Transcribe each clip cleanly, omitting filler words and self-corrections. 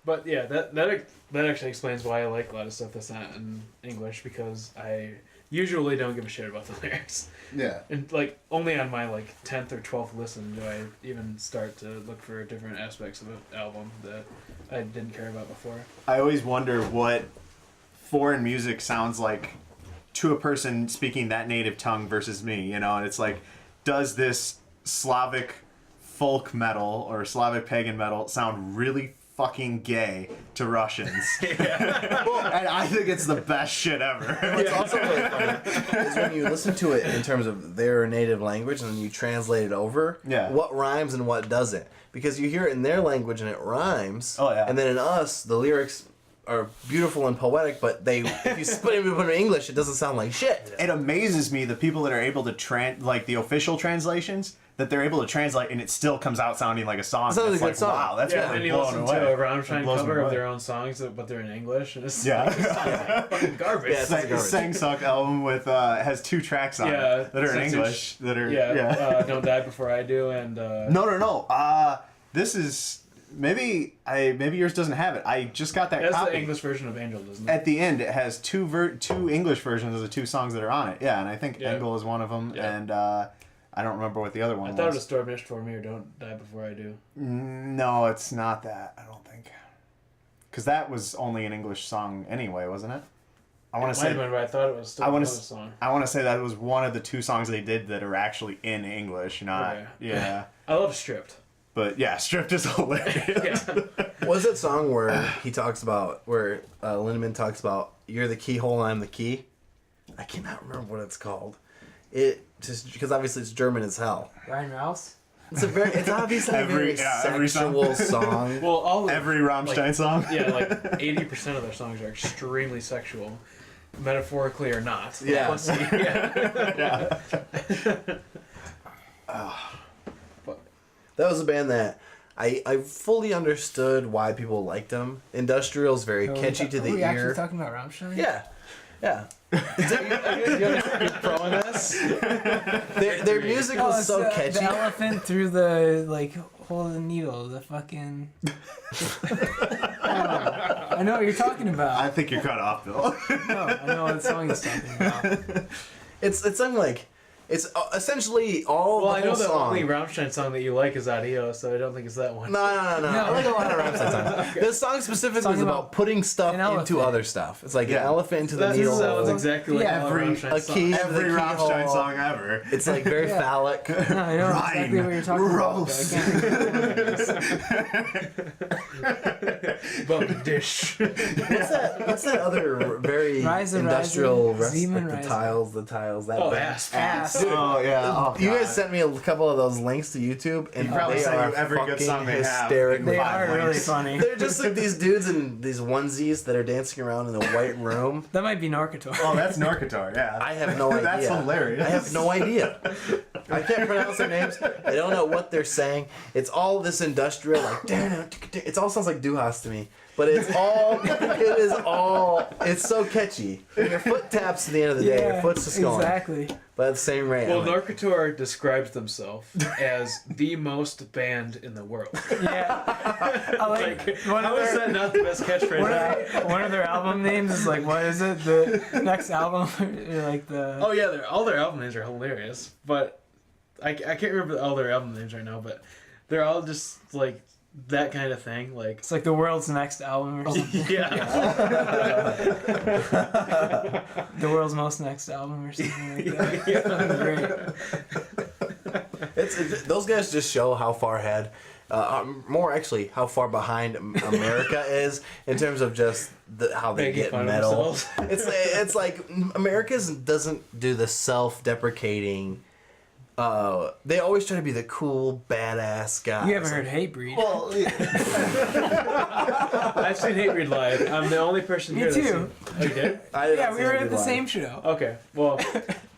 But yeah, that actually explains why I like a lot of stuff that's not in English, because I usually don't give a shit about the lyrics. Yeah. And like only on my like 10th or 12th listen do I even start to look for different aspects of an album that I didn't care about before. I always wonder what foreign music sounds like to a person speaking that native tongue versus me, you know, and it's like, does this Slavic folk metal or Slavic pagan metal sound really fucking gay to Russians? And I think it's the best shit ever. What's also really funny is when you listen to it in terms of their native language and then you translate it over, what rhymes and what doesn't. Because you hear it in their language and it rhymes, and then in us, the lyrics are beautiful and poetic, but if you split it in English, it doesn't sound like shit. It amazes me the people that are able to like the official translations, that they're able to translate and it still comes out sounding like a song. It sounds like a good song. Wow, that's and you blown listen away. to a Rammstein cover of their own songs, but they're in English, and it's like fucking garbage. Yeah, it's Sang Suck album with has 2 tracks on it that are in English. That are Don't Die Before I Do, and no. This is maybe yours doesn't have it. I just got that that's copy. the English version of Angel, doesn't it? At the end, it has two English versions of the 2 songs that are on it. Yeah, and I think Engel is one of them, and I don't remember what the other one was. I thought it was Storm Ished for Me or Don't Die Before I Do. No, it's not that. I don't think. Because that was only an English song anyway, wasn't it? I want to say. But I thought it was still another song. I want to say that was one of the 2 songs they did that are actually in English, not I love Stripped. But yeah, Stripped is hilarious. What's that song where he talks about where Lindemann talks about you're the keyhole and I'm the key? I cannot remember what it's called. It just because obviously it's German as hell. Ryan Rouse? It's obviously a very sexual song. Well, every Rammstein song. Yeah, like 80% of their songs are extremely sexual, metaphorically or not. Yeah. Let's see. Yeah. That was a band that I fully understood why people liked them. Industrial's very catchy to the ear. Are we actually talking about Rammstein? Yeah. You're throwing this? Their music was so catchy. The elephant through the hole in the needle. The fucking. I know what you're talking about. I think you're cut off, Bill. No, I know what song he's talking about. It's something like. It's essentially all Well, the I know whole the song. only Rammstein song that you like is Adios, so I don't think it's that one. No. I like a lot of Rammstein songs. This song specifically is about putting stuff into other stuff. It's like an elephant into the needle. That sounds exactly like every Rammstein song. key. Every Rammstein song ever. It's like very phallic. No, I know exactly what you're talking Bump dish. What's that other very industrial rest, like the tiles, that Ass. Oh yeah. Oh, you guys sent me a couple of those links to YouTube, and probably they sent are you every good fucking song they have. hysterical. They are really funny. They're just like these dudes in these onesies that are dancing around in a white room. That might be Norcator. Oh, that's Norcator. Yeah. I have no idea. That's hilarious. I have no idea. I can't pronounce their names. I don't know what they're saying. It's all this industrial, it all sounds like Duhas to me. But it's so catchy. And your foot taps at the end of the day. Your foot's just going. Exactly. But at the same rate. Well, Norcator describes themselves as the most band in the world. Yeah. How is that not the best catchphrase? One of their album names is what is it? The next album? Oh yeah, all their album names are hilarious, but I can't remember all their album names right now, but they're all just that kind of thing. It's like the world's next album or something. Yeah. The world's most next album or something like that. Yeah. Great. It's those guys just show how far ahead, more actually, how far behind America is in terms of just how they get metal. It's like America doesn't do the self-deprecating. They always try to be the cool, badass guys. You haven't heard Hatebreed. Well, I've seen Hatebreed live. I'm the only person here. Me too. Oh, you did? Yeah, we were at the same show. Okay, well,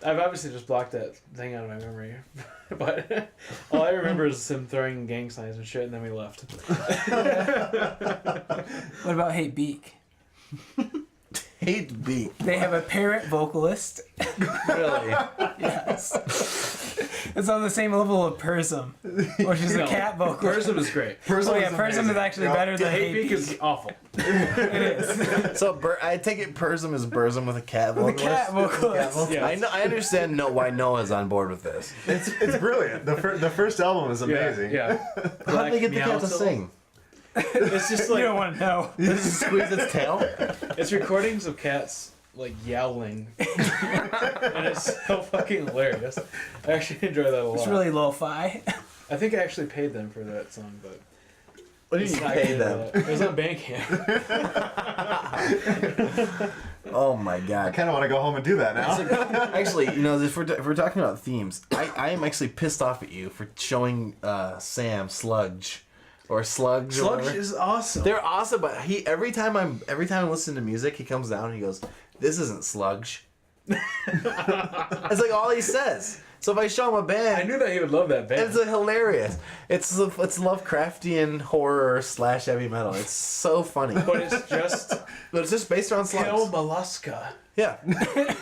I've obviously just blocked that thing out of my memory. But all I remember is him throwing gang signs and shit, and then we left. What about Hate Beak? Hate Beak. They have a parrot vocalist. Really? Yes. It's on the same level of Persum, which is a cat vocal. Persum is great. Persum is actually better than Hate Peak Peak. is awful. It is. So I take it Persum is Burzum with a cat vocalist. The cat vocalist. Yeah. I understand why Noah's on board with this. It's brilliant. The first album is amazing. Yeah. How did they get the cat to Meowsville. sing? It's just You like don't want to know. Does it squeeze its tail? it's recordings of cats like yowling, and it's so fucking hilarious. I actually enjoy that a lot. It's really lo-fi. I think I actually paid them for that song, but What did it's you not pay good them? for that. It was on Bandcamp. Oh my I god. kind of want to go home and do that now. Actually, if we're talking about themes, I am actually pissed off at you for showing Sam Sludge or Sludge. or Sludge whatever. is awesome. They're awesome, but every time I'm listening to music, he comes down and he goes, "This isn't Sludge." It's like all he says. So if I show him a I band, knew that he would love that band. it's hilarious. It's Lovecraftian horror / heavy metal. It's so funny, but it's just but it's just based around kill slugs. mollusca. Yeah.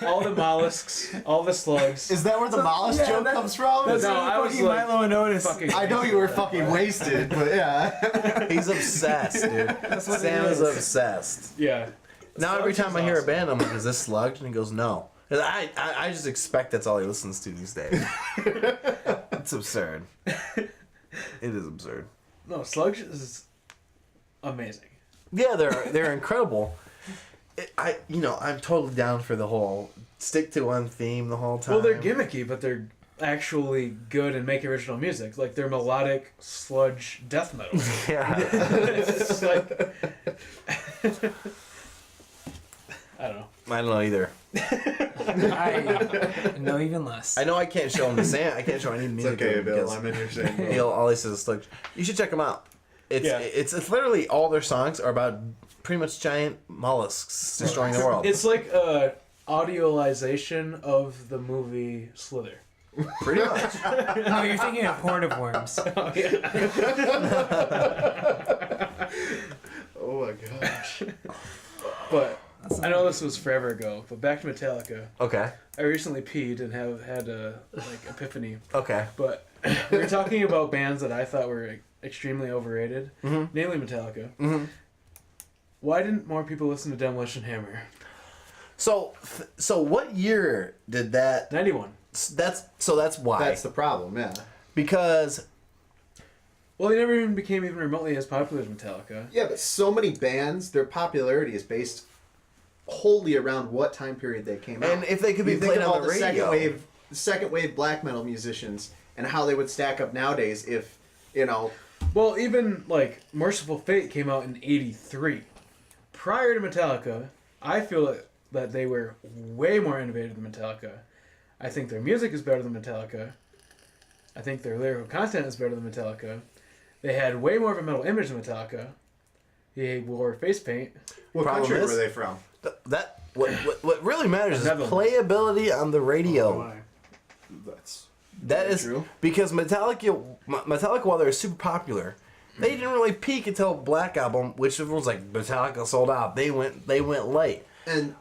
All the mollusks, all the slugs. Is that where the mollusk yeah, joke that- comes from? That's No, what I was fucking like, Milo noticed. fucking I know you were fucking wasted, but yeah. He's obsessed, dude. what Sam it is is. obsessed. Yeah. Now every Sludge time is I hear a awesome. band, I'm like, "Is this Sludge?" And he goes, "No." And I just expect that's all he listens to these days. It's absurd. It is absurd. No, Sludge is amazing. Yeah, they're incredible. I'm totally down for the whole stick to one theme the whole time. Well, they're gimmicky, but they're actually good and make original music. Like they're melodic sludge death metal. Yeah. It's just like I don't know. I don't know either. I know even less. I know I can't show him the Sam. I can't show any music. to him because in your same all he says is Sludge. You should check them out. It's literally all their songs are about pretty much giant mollusks destroying the world. It's like a audioization of the movie Slither. pretty much. No, you're thinking of Horde of Worms. Oh yeah. Oh my gosh. But I know this was forever ago. But back to Metallica. Okay. I recently peed and have had a epiphany. Okay. But we were talking about bands that I thought were extremely overrated, namely Metallica. Mm-hmm. Why didn't more people listen to Demolition Hammer? So what year did that? 91. That's why. That's the problem, yeah. Because Well, they never even became even remotely as popular as Metallica. Yeah, but so many bands, their popularity is based wholly around what time period they came out. and if they could be You think played of on all the the radio, second wave black metal musicians and how they would stack up nowadays if, Well, even like Merciful Fate came out in '83. Prior to Metallica, I feel that they were way more innovative than Metallica. I think their music is better than Metallica. I think their lyrical content is better than Metallica. They had way more of a metal image than Metallica. They wore face paint. what Problem country is- were they from? what really matters is Netherlands. playability on the radio. That's That is true. because Metallica, while they're super popular, they didn't really peak until Black Album, which everyone's like Metallica sold out. They went late. And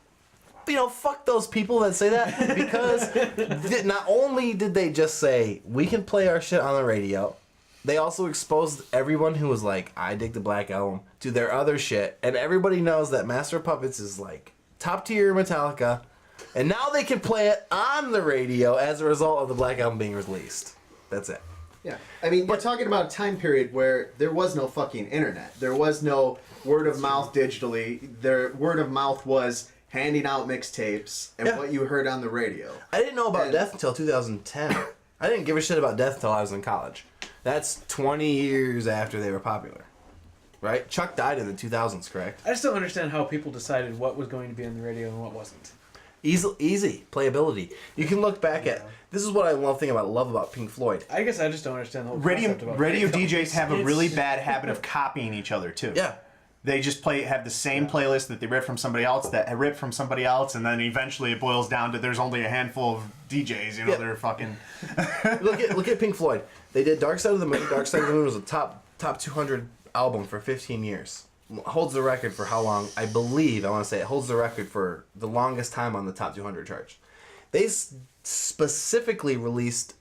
Fuck those people that say that because not only did they just say we can play our shit on the radio, they also exposed everyone who was like, I dig the Black Album to their other shit, and everybody knows that Master of Puppets is like top tier Metallica, and now they can play it on the radio as a result of the Black Album being released. That's it. yeah, I mean, we're talking about a time period where there was no fucking internet. There was no word of mouth digitally. Their word of mouth was handing out mixtapes and Yeah. what you heard on the radio. I didn't know about And- Death until 2010. I didn't give a shit about Death until I was in college. That's 20 years after they were popular. Right? Chuck died in the 2000s, correct? I just don't understand how people decided what was going to be on the radio and what wasn't. Easy playability. You can look back at this is what I love about Pink Floyd. I guess I just don't understand the whole Radio concept about radio radio. DJs have a It's- really bad habit of copying each other too. Yeah. They just have the same playlist that they rip from somebody else, that rip from somebody else, and then eventually it boils down to there's only a handful of DJs. Yeah. They're fucking. look at Pink Floyd. They did Dark Side of the Moon. Dark Side of the Moon was a top 200 album for 15 years. Holds the record for how long? I want to say it holds the record for the longest time on the top 200 charts. They specifically released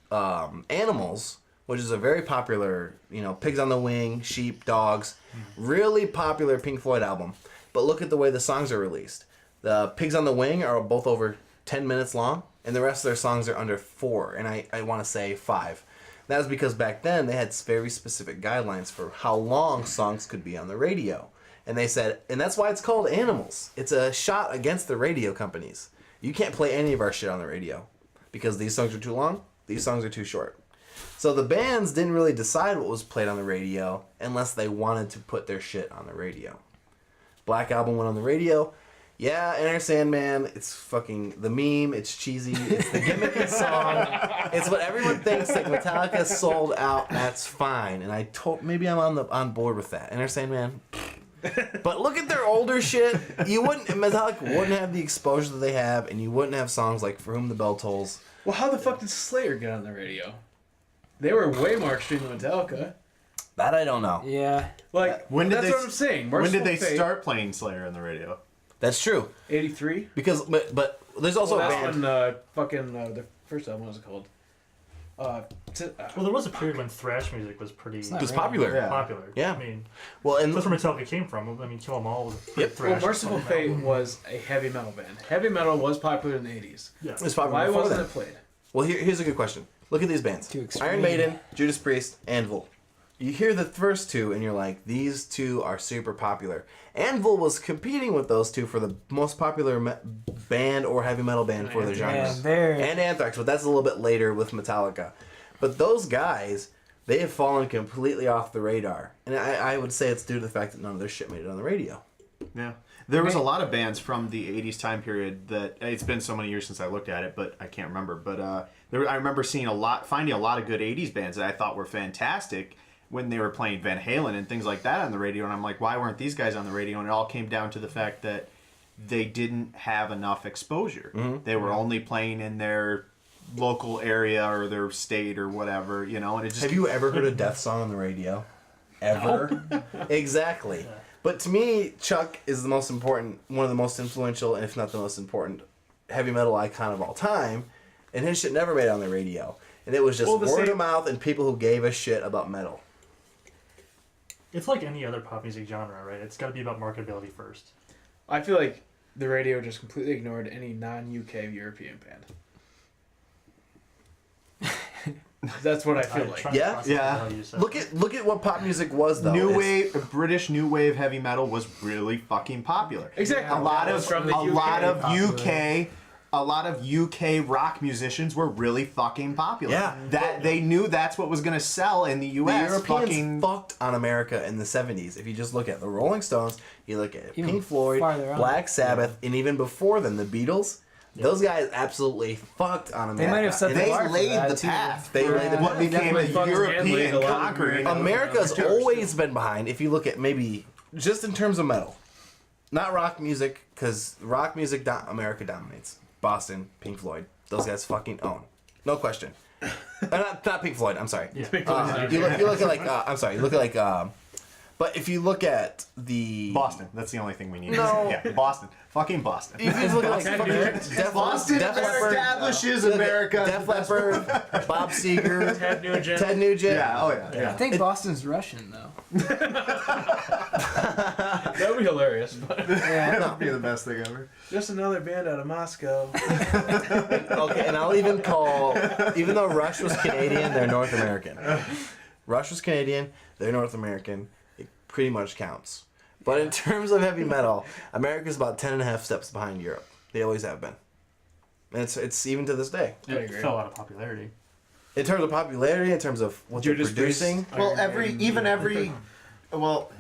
Animals, which is a very popular, Pigs on the Wing, Sheep, Dogs, really popular Pink Floyd album. But look at the way the songs are released. The Pigs on the Wing are both over 10 minutes long, and the rest of their songs are under 4, and I want to say 5. That was because back then they had very specific guidelines for how long songs could be on the radio. And they said, and that's why it's called Animals. It's a shot against the radio companies. You can't play any of our shit on the radio because these songs are too long, these songs are too short. So the bands didn't really decide what was played on the radio unless they wanted to put their shit on the radio. Black Album went on the radio. Yeah, Enter Sandman, it's fucking the meme, it's cheesy, it's the gimmicky song. It's what everyone thinks, like Metallica sold out, that's fine. And maybe I'm on board with that. Enter Sandman. But look at their older shit. Metallica wouldn't have the exposure that they have, and you wouldn't have songs like For Whom the Bell Tolls. Well, how the fuck did Slayer get on the radio? They were way more extreme than Metallica. That I don't know. Yeah. Like, that's what I'm saying. When did they Fate, start playing Slayer on the radio? That's true. 83? Because, but there's also a band. That's when their first album, what was it called? Well, there was a period when thrash music was pretty popular. Yeah. popular. Yeah. I mean, Well, and that's where Metallica came from. I mean, Kill 'Em All was a Yep. thrash. Well, Merciful song. Fate was a heavy metal band. Heavy metal was popular in the 80s. Yeah. it's popular Why before wasn't that. it played? Well, here's a good question. Look at these bands. Too extreme. Iron Maiden, Judas Priest, Anvil. You hear the first two, and you're like, these two are super popular. Anvil was competing with those two for the most popular band or heavy metal band for their genres. And Anthrax, but that's a little bit later with Metallica. But those guys, they have fallen completely off the radar. And I would say it's due to the fact that none of their shit made it on the radio. Yeah. There was a lot of bands from the 80s time period that, it's been so many years since I looked at it, but I can't remember. But I remember finding a lot of good 80s bands that I thought were fantastic when they were playing Van Halen and things like that on the radio. And I'm like, why weren't these guys on the radio? And it all came down to the fact that they didn't have enough exposure. Mm-hmm. They were only playing in their local area or their state or whatever, and it just... Have you ever heard a death song on the radio? Ever? Exactly. But to me, Chuck is one of the most influential, and if not the most important, heavy metal icon of all time, and his shit never made it on the radio. And it was just word of mouth and people who gave a shit about metal. It's like any other pop music genre, right? It's got to be about marketability first. I feel like the radio just completely ignored any non-UK European band. That's what I feel like. Yeah. Look at what pop music was though. British new wave heavy metal was really fucking popular. Exactly. A lot of UK rock musicians were really fucking popular. Yeah. They knew that's what was going to sell in the US. The Europeans fucked on America in the 70s. If you just look at the Rolling Stones, you look at Even Pink Floyd, farther on. Black Sabbath, and even before them, the Beatles. Those guys absolutely fucked on America. They might have set And the they bar for laid that, the too. path. They laid the what path. became a definitely European laid a lot of conquering. American- America's always been behind. If you look at maybe just in terms of metal, not rock music, because rock music America dominates. Boston, Pink Floyd, those guys fucking own, no question. Not Pink Floyd. I'm sorry. Yeah. You look at like I'm sorry. You look at like but if you look at the Boston. That's the only thing we need. No. Yeah, Boston. Fucking Boston. If you look at like Boston establishes America. Def Leppard, Bob Seger, Ted Nugent. Ted Nugent. Yeah, oh yeah. I think Boston's Russian though. That would be hilarious. But Yeah. That'd be the best thing ever. just another band out of Moscow. Okay, and I'll even call, even though Rush was Canadian, they're North American. Rush was Canadian, they're North American. It pretty much counts. But in terms of heavy metal, America's about 10.5 steps behind Europe. They always have been. And it's even to this day. I It agree. fell out of popularity. In terms of popularity, in terms of what Judas they're producing. Priest. Well, Iron Maiden.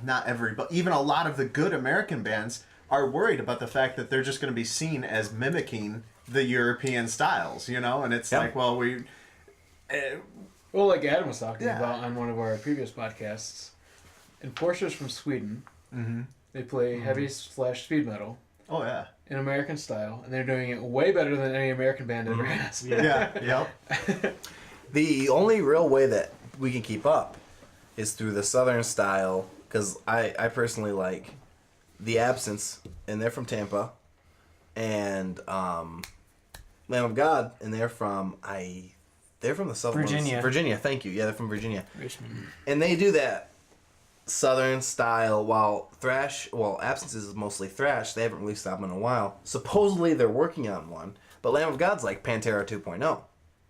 not every, but even a lot of the good American bands are worried about the fact that they're just going to be seen as mimicking the European styles, and it's like, well, Well, like Adam was talking Yeah. about on one of our previous podcasts, Enforcers from Sweden, they play heavy / speed metal oh yeah, in American style, and they're doing it way better than any American band ever has. yep. The only real way that we can keep up is through the Southern style, because I personally like The Absence, and they're from Tampa, and Lamb of God, and they're from, I They're from the south. Virginia. Virginia, thank you. Yeah, they're from Virginia. Richmond. And they do that southern style while thrash, well, Absence is mostly thrash. They haven't released an album in a while. Supposedly they're working on one, but Lamb of God's like Pantera 2.0.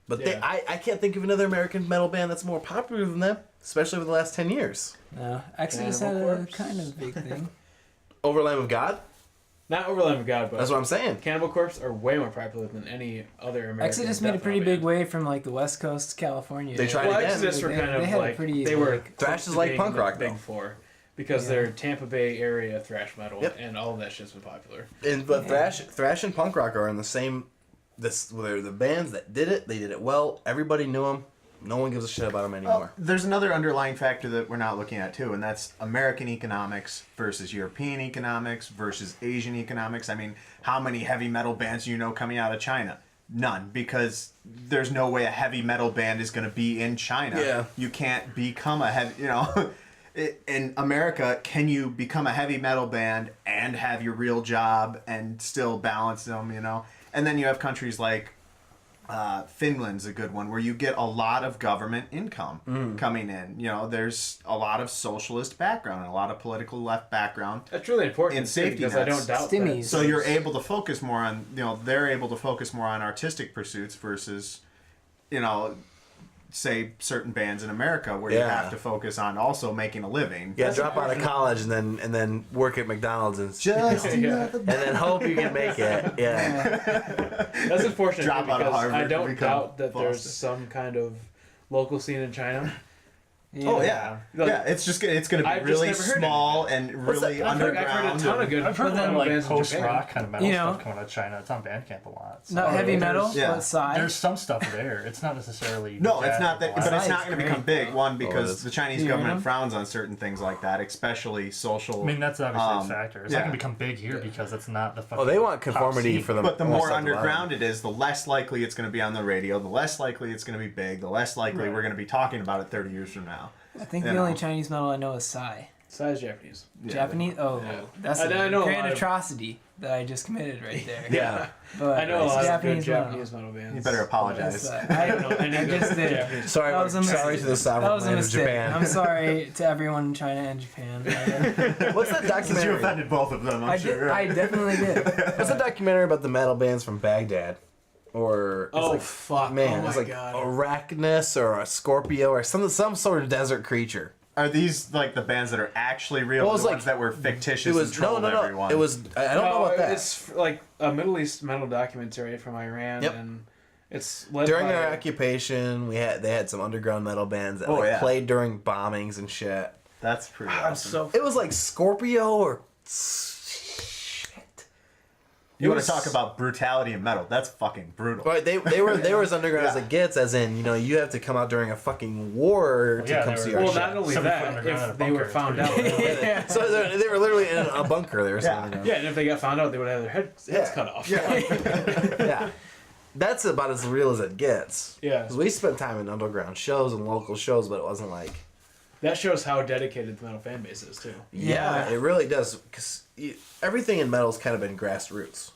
But I can't think of another American metal band that's more popular than them, especially over the last 10 years. No, Exodus had a kind of big thing. Over Lamb of God? Not over Lamb of God, but That's what I'm saying. Cannibal Corpse are way more popular than any other American. Exodus made a death pretty metal big band. wave from like the West Coast to California. They tried Well, again. Exodus were They kind of had a like pretty, they were like- Thrash is like big- punk rock, big though. four because they're Tampa Bay area thrash metal, Yep. and all of that shit's been popular. But thrash and punk rock are in the same. They're the bands that did it. They did it well. Everybody knew them. No one gives a shit about them anymore. There's another underlying factor that we're not looking at too, and that's American economics versus European economics versus Asian economics. I mean, how many heavy metal bands do you know coming out of China? None, because there's no way a heavy metal band is going to be in China. Yeah. You can't become a heavy, in America, can you become a heavy metal band and have your real job and still balance them, And then you have countries like Finland's a good one where you get a lot of government income coming in. There's a lot of socialist background and a lot of political left background. That's really important In safety because I nets. don't doubt Stimmies. that. So you're able to focus more on, they're able to focus more on artistic pursuits versus, say certain bands in America where you Yeah. have to focus on also making a living. Yeah, drop out of college and then work at McDonald's and Just Yeah. and then hope you can make it. Yeah. That's unfortunate Drop out of because Harvard I and don't become doubt that there's Boston. some kind of local scene in China. Oh yeah, Like, yeah. It's going to be I've just really never heard small and really I've heard underground. a ton of good I've heard metal like bands in post Japan. rock kind of metal You know. stuff coming out of China. It's on Bandcamp a lot. So Not heavy metal, yeah. but sci. There's some stuff there. It's not necessarily. No, it's bad not or that, black. but it's Science not going to become great. big. One, it because is. the Chinese You government know? frowns on certain things like that, especially social. I mean, that's obviously Um, a factor. It's yeah. not gonna become big here because it's not the fucking. Oh, they want top conformity scene. for the. But the most more of the underground bottom. it is, the less likely it's going to be on the radio, the less likely it's going to be big, the less likely we're going to be talking about it 30 years from now. I think you the only know. Chinese metal I know is Psy. Size Japanese. Yeah. Japanese? Oh, Yeah. that's I a know a grand lot of- atrocity that I just committed right there. Yeah. But I know a it's lot of good Japanese metal. Japanese metal bands. You better apologize. That's, I don't know any I good just did it. Japanese. Sorry, That was a sorry mistake. to the That sovereign was a land of mistake. Japan. I'm sorry to everyone in China and Japan. What's that Since you documentary? offended both of them, I'm I sure. did. I definitely did. What's that documentary about the metal bands from Baghdad? Or it's Oh like, fuck! man, oh it's my like god! Arachnus or a Scorpio or some sort of desert creature. Are these like the bands that are actually real? Well, Or it's the like- ones that were fictitious It was and trolled no. everyone? It was I don't know about that. It's like a Middle East metal documentary from Iran, Yep. and it's led During by, their occupation, they had some underground metal bands that Oh, like yeah. played during bombings and shit. That's pretty I'm awesome. so. It was like Scorpio or You want to talk about brutality in metal? That's fucking brutal. Right, they were as underground as Yeah. it gets, as in you have to come out during a fucking war to yeah, come they see were- our Well, shit. not only 7 foot that, underground in a if they were bunker, found it's out, pretty Yeah. So they were literally in a bunker. They were Yeah. sitting yeah, and if they got found out, they would have their heads Yeah. cut off. yeah. That's about as real as it gets. Yeah. Because we spent time in underground shows and local shows, but it wasn't like. That shows how dedicated the metal fan base is too. Yeah, it really does. Because everything in metal's kind of been grassroots.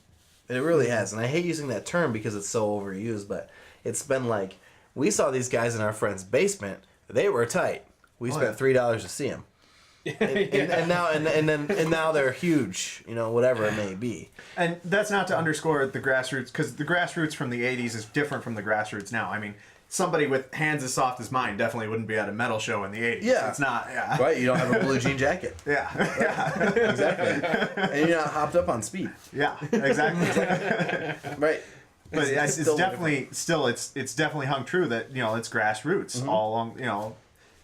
It really has. And I hate using that term because it's so overused, but it's been like, we saw these guys in our friend's basement. They were tight. We spent $3 to see them. And now they're huge, whatever it may be. And that's not to underscore the grassroots, because the grassroots from the 80s is different from the grassroots now. I mean, somebody with hands as soft as mine definitely wouldn't be at a metal show in the 80s. Yeah. It's not, yeah. Right? You don't have a blue jean jacket. Yeah, yeah, Exactly. And you're not hopped up on speed. yeah, exactly. Right. But it's still definitely, it's definitely hung true that, it's grassroots all along,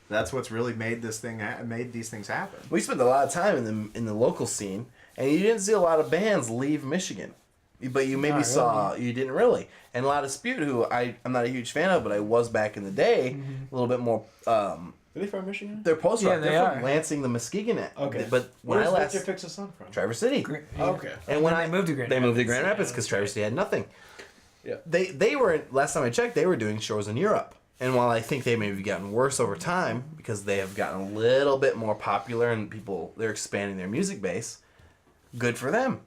that's what's really made these things happen. We spent a lot of time in the local scene, and you didn't see a lot of bands leave Michigan. But you maybe saw, you didn't really. And a lot of Spewed, who I'm not a huge fan of, but I was back in the day, a little bit more. Are they from Michigan? They're post rock. Yeah, they they're from are. Lansing, the Muskegon. Okay. But when I Where's last. Victor Fix the Sun from? Traverse City. Oh, okay. And when they moved to Grand They moved to Rapids. Grand Rapids Yeah, because that's Traverse City had nothing. Yeah. They were, last time I checked, they were doing shows in Europe. And while I think they may have gotten worse over time because they have gotten a little bit more popular and they're expanding their music base, good for them.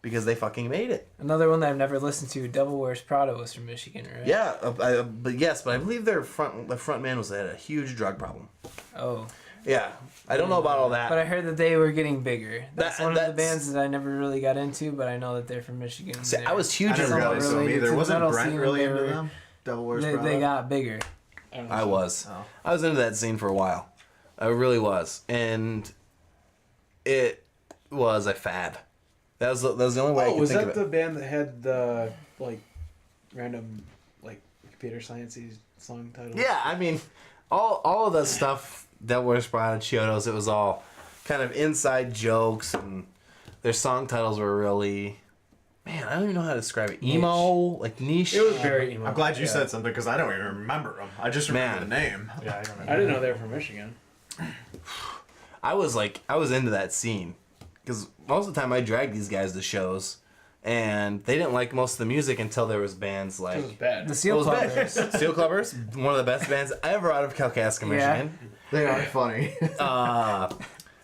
because they fucking made it. Another one that I've never listened to, Devil Wears Prada, was from Michigan, right? Yeah, but I believe the front man had a huge drug problem. Oh. Yeah, I don't know about all that. But I heard that they were getting bigger. That's one of that's- the bands that I never really got into, but I know that they're from Michigan. See, I was huge I never into got those. into them related either. to the Wasn't metal Brent scene, really they into were- them? Devil Wears Prada? They got bigger. I was. Oh. I was into that scene for a while. I really was. And it was a fad. That was the only way I could was think that of the it. band that had the like random like computer sciencey song title? Yeah, I mean, all of that stuff, Devil Wears Prada, Chiodos, it was all kind of inside jokes, and their song titles were really, man, I don't even know how to describe it. Emo, like niche. It was very emo. I'm glad you said something because I don't even remember them. I just remember Man. the name. Yeah, I remember. I didn't know they were from Michigan. I was into that scene because most of the time I dragged these guys to shows, and they didn't like most of the music until there was bands like It was bad. The It Seal was bad. Clubbers. Steel Clubbers, one of the best bands ever out of Kalkaska, Yeah. Michigan. They are funny.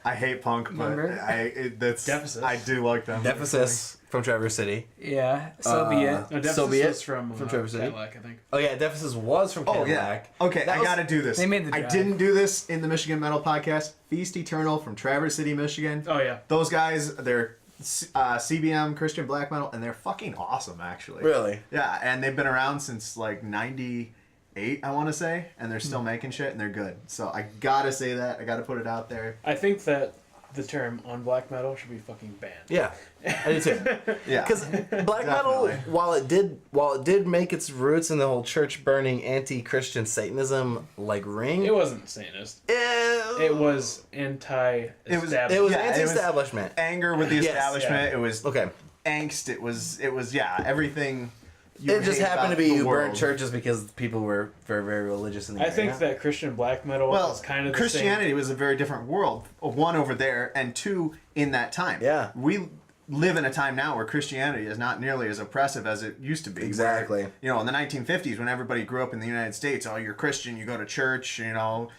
I hate punk, but Remember? that's Deficit. I do like them. Deficit from Traverse City. Yeah, so be it. No, Deficit So be it. was from Traverse City. Cadillac, I think. Oh yeah, Deficit was from Oh yeah. Cadillac. Okay, That I was- gotta do this. They made the I drive. didn't do this in the Michigan Metal Podcast. Feast Eternal from Traverse City, Michigan. Oh yeah. Those guys, they're CBM Christian black metal, and they're fucking awesome, actually. Really? Yeah, and they've been around since like '98, I want to say, and they're still making shit, and they're good. So I gotta say that. I gotta put it out there. I think that the term on black metal should be fucking banned. Yeah, I do too. Yeah. Because black metal, Definitely. while it did make its roots in the whole church burning, anti-Christian Satanism like ring, It wasn't Satanist. It was anti-establishment. it was Yeah, it was- anti-establishment. Anger with the Yes, establishment. yeah. It was Okay, angst. It was yeah, everything. You it just hate happened to about be the you world. burned churches because people were very, very religious in the I area. think that Christian black metal Well, is kind of the Christianity was a very different world. One over there, and two in that time. Yeah. we live in a time now where Christianity is not nearly as oppressive as it used to be. Exactly. Where, you know, in the 1950s, when everybody grew up in the United States, oh, you're Christian, you go to church, you know,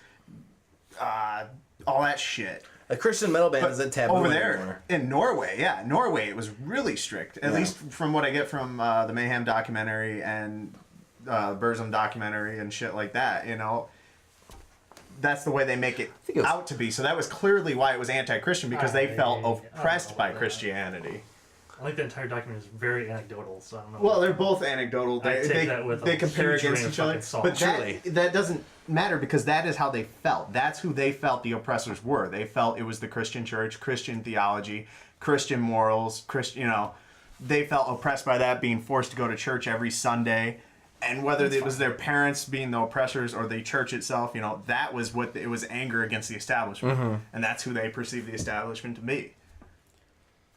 all that shit. a Christian metal band isn't taboo Over there anymore. in Norway, yeah, Norway, it was really strict. At Yeah. least from what I get from the Mayhem documentary and Burzum documentary and shit like that. You know, that's the way they make it think it was- out to be. So that was clearly why it was anti-Christian, because they felt I don't oppressed know by about that. Christianity. I think the entire document is very anecdotal, so I don't know. Well, they're both anecdotal. I They, take that with they a compare huge against grain of each other. fucking salt. But Truly. that doesn't matter, because that is how they felt. That's who they felt the oppressors were. They felt it was the Christian church, Christian theology, Christian morals, Christian, you know, they felt oppressed by that, being forced to go to church every Sunday. And whether it was their parents being the oppressors or the church itself, you know, that was what it was, anger against the establishment. And that's who they perceived the establishment to be.